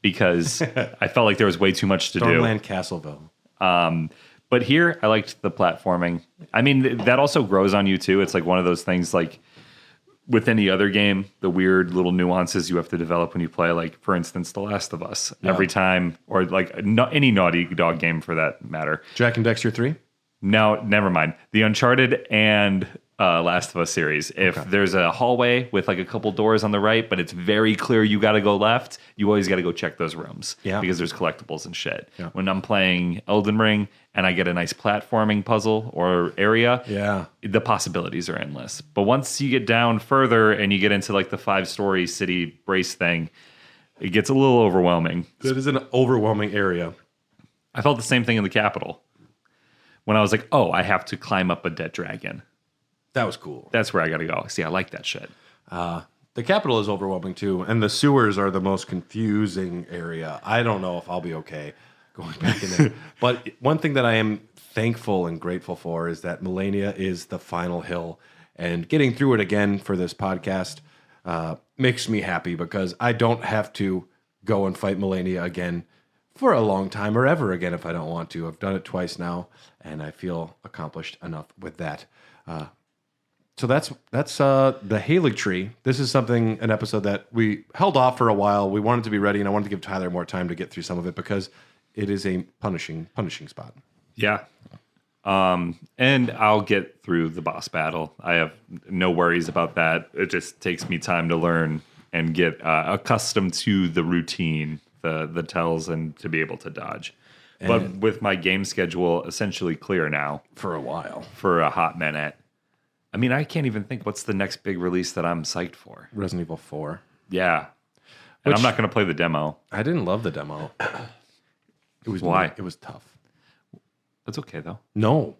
Speaker 2: because I felt like there was way too much to do.
Speaker 1: Stormland Castleville.
Speaker 2: But here, I liked the platforming. I mean, that also grows on you too. It's like one of those things like with any other game, the weird little nuances you have to develop when you play, like, for instance, The Last of Us. Yeah. Every time, or like any Naughty Dog game for that matter.
Speaker 1: Jack and Dexter 3?
Speaker 2: No, never mind. The Uncharted and Last of Us series. If there's a hallway with like a couple doors on the right, but it's very clear you got to go left, you always got to go check those rooms because there's collectibles and shit. Yeah. When I'm playing Elden Ring and I get a nice platforming puzzle or area, the possibilities are endless. But once you get down further and you get into like the 5-story city brace thing, it gets a little overwhelming.
Speaker 1: That is an overwhelming area.
Speaker 2: I felt the same thing in the Capitol. When I was like, oh, I have to climb up a dead dragon.
Speaker 1: That was cool.
Speaker 2: That's where I got to go. See, I like that shit.
Speaker 1: The Capitol is overwhelming too, and the sewers are the most confusing area. I don't know if I'll be okay going back in there. But one thing that I am thankful and grateful for is that Melania is the final hill, and getting through it again for this podcast makes me happy because I don't have to go and fight Melania again for a long time or ever again if I don't want to. I've done it twice now, and I feel accomplished enough with that. So that's the Haligtree. This is an episode that we held off for a while. We wanted to be ready, and I wanted to give Tyler more time to get through some of it because it is a punishing spot.
Speaker 2: Yeah. And I'll get through the boss battle. I have no worries about that. It just takes me time to learn and get accustomed to the routine, the tells, and to be able to dodge. But with my game schedule essentially clear now.
Speaker 1: For a while.
Speaker 2: For a hot minute. I mean, I can't even think what's the next big release that I'm psyched for.
Speaker 1: Resident Evil 4.
Speaker 2: Yeah. And I'm not going to play the demo.
Speaker 1: I didn't love the demo. It was
Speaker 2: Why?
Speaker 1: It was tough.
Speaker 2: That's okay, though.
Speaker 1: No.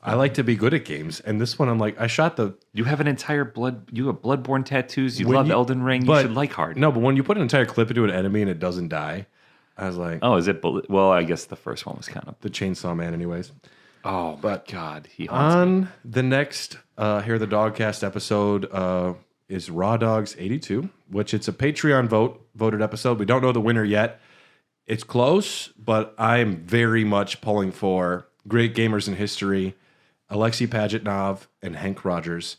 Speaker 1: I like to be good at games. And this one, I'm like, I shot the...
Speaker 2: You have an entire you have Bloodborne tattoos. You
Speaker 1: When
Speaker 2: love
Speaker 1: you-
Speaker 2: Elden Ring. You should like hard.
Speaker 1: No, but when you put an entire clip into an enemy and it doesn't die, I was like,
Speaker 2: Oh, is it? Well, I guess the first one was kind of...
Speaker 1: the Chainsaw Man anyways.
Speaker 2: Oh, my God. He haunts me.
Speaker 1: On the next Here the Dogcast episode is Raw Dogs 82, which it's a Patreon voted episode. We don't know the winner yet. It's close, but I'm very much pulling for great gamers in history, Alexei Pajitnov and Hank Rogers.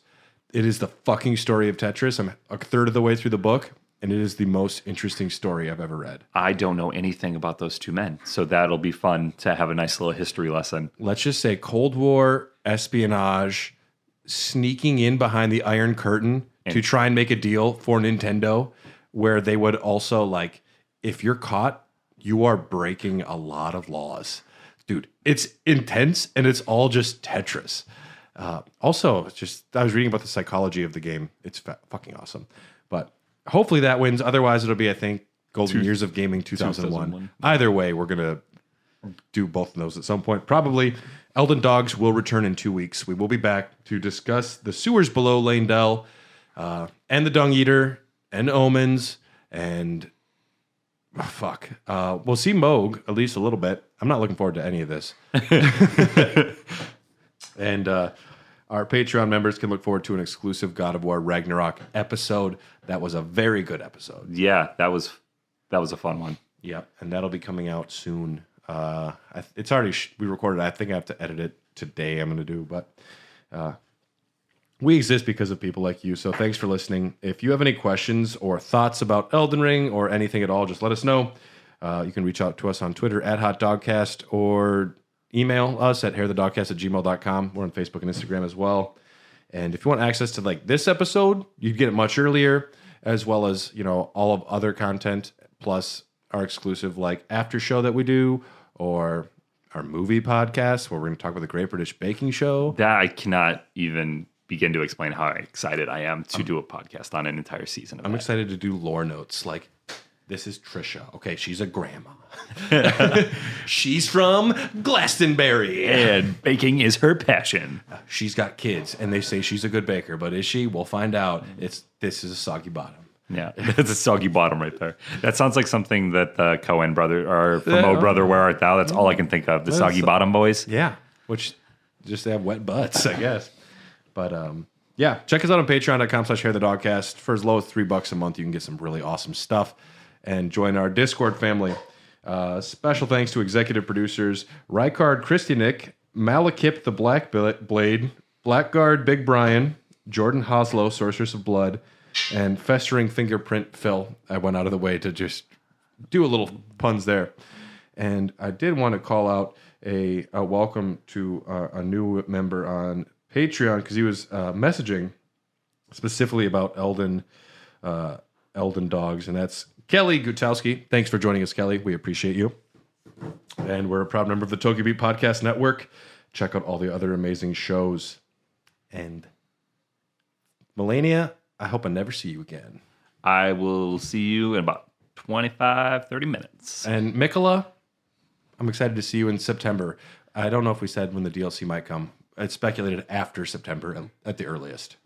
Speaker 1: It is the fucking story of Tetris. I'm a third of the way through the book, and it is the most interesting story I've ever read.
Speaker 2: I don't know anything about those two men, so that'll be fun to have a nice little history lesson.
Speaker 1: Let's just say Cold War espionage, sneaking in behind the Iron Curtain to try and make a deal for Nintendo, where they would also, like, if you're caught, you are breaking a lot of laws. Dude, it's intense, and it's all just Tetris. Also, I was reading about the psychology of the game. It's fucking awesome. But hopefully that wins. Otherwise, it'll be, I think, Golden Years of Gaming 2001. Either way, we're going to do both of those at some point. Probably Elden Dogs will return in 2 weeks. We will be back to discuss the sewers below Lane Dell, and the Dung Eater, and Omens, and... fuck. We'll see Moog at least a little bit. I'm not looking forward to any of this. And our Patreon members can look forward to an exclusive God of War Ragnarok episode. That was a very good episode.
Speaker 2: Yeah, that was a fun one.
Speaker 1: Yep, and that'll be coming out soon. It's already we recorded it. I think I have to edit it today. I'm going to do, but we exist because of people like you. So thanks for listening. If you have any questions or thoughts about Elden Ring or anything at all, just let us know. You can reach out to us on Twitter at HotDogcast or email us at hairthedogcast@gmail.com. We're on Facebook and Instagram as well. And if you want access to like this episode, you'd get it much earlier, as well as, you know, all of other content, plus our exclusive like after show that we do, or our movie podcast where we're going to talk about the Great British Baking Show.
Speaker 2: That I cannot even begin to explain how excited I am to do a podcast on an entire season of
Speaker 1: I'm
Speaker 2: that.
Speaker 1: excited to do lore notes. Like, this is Trisha. Okay, she's a grandma. She's from Glastonbury.
Speaker 2: And baking is her passion.
Speaker 1: She's got kids, and they say she's a good baker. But is she? We'll find out. This is a soggy bottom.
Speaker 2: Yeah, that's a soggy bottom right there. That sounds like something that the Coen brother, or from Oh Brother, Where Art Thou? That's all I can think of. The Soggy Bottom Boys.
Speaker 1: Yeah, which just they have wet butts, I guess. But yeah, check us out on patreon.com/hairthedogcast. For as low as $3 a month, you can get some really awesome stuff and join our Discord family. Special thanks to executive producers Rykard Christianik, Malekith the Black Blade, Blackguard Big Brian, Jordan Hoslow, Sorceress of Blood, and Festering Fingerprint Phil. I went out of the way to just do a little puns there. And I did want to call out a welcome to a new member on Patreon, because he was messaging specifically about Elden Dogs, and that's Kelly Gutowski. Thanks for joining us, Kelly. We appreciate you. And we're a proud member of the Tokyo Beat Podcast Network. Check out all the other amazing shows. And Melania, I hope I never see you again.
Speaker 2: I will see you in about 25, 30 minutes.
Speaker 1: And Miquella, I'm excited to see you in September. I don't know if we said when the DLC might come. It's speculated after September at the earliest.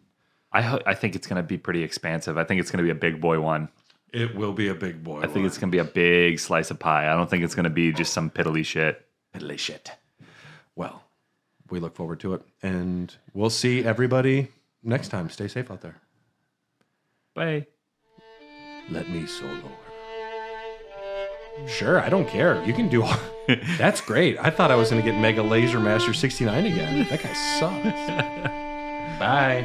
Speaker 2: I think it's going to be pretty expansive. I think it's going to be a big boy one.
Speaker 1: It will be a big boy.
Speaker 2: I think it's going to be a big slice of pie. I don't think it's going to be just some piddly shit.
Speaker 1: Piddly shit. Well, we look forward to it. And we'll see everybody next time. Stay safe out there.
Speaker 2: Bye.
Speaker 1: Let me solo her. Sure, I don't care. You can do all... That's great. I thought I was going to get Mega Laser Master 69 again. That guy sucks. Bye.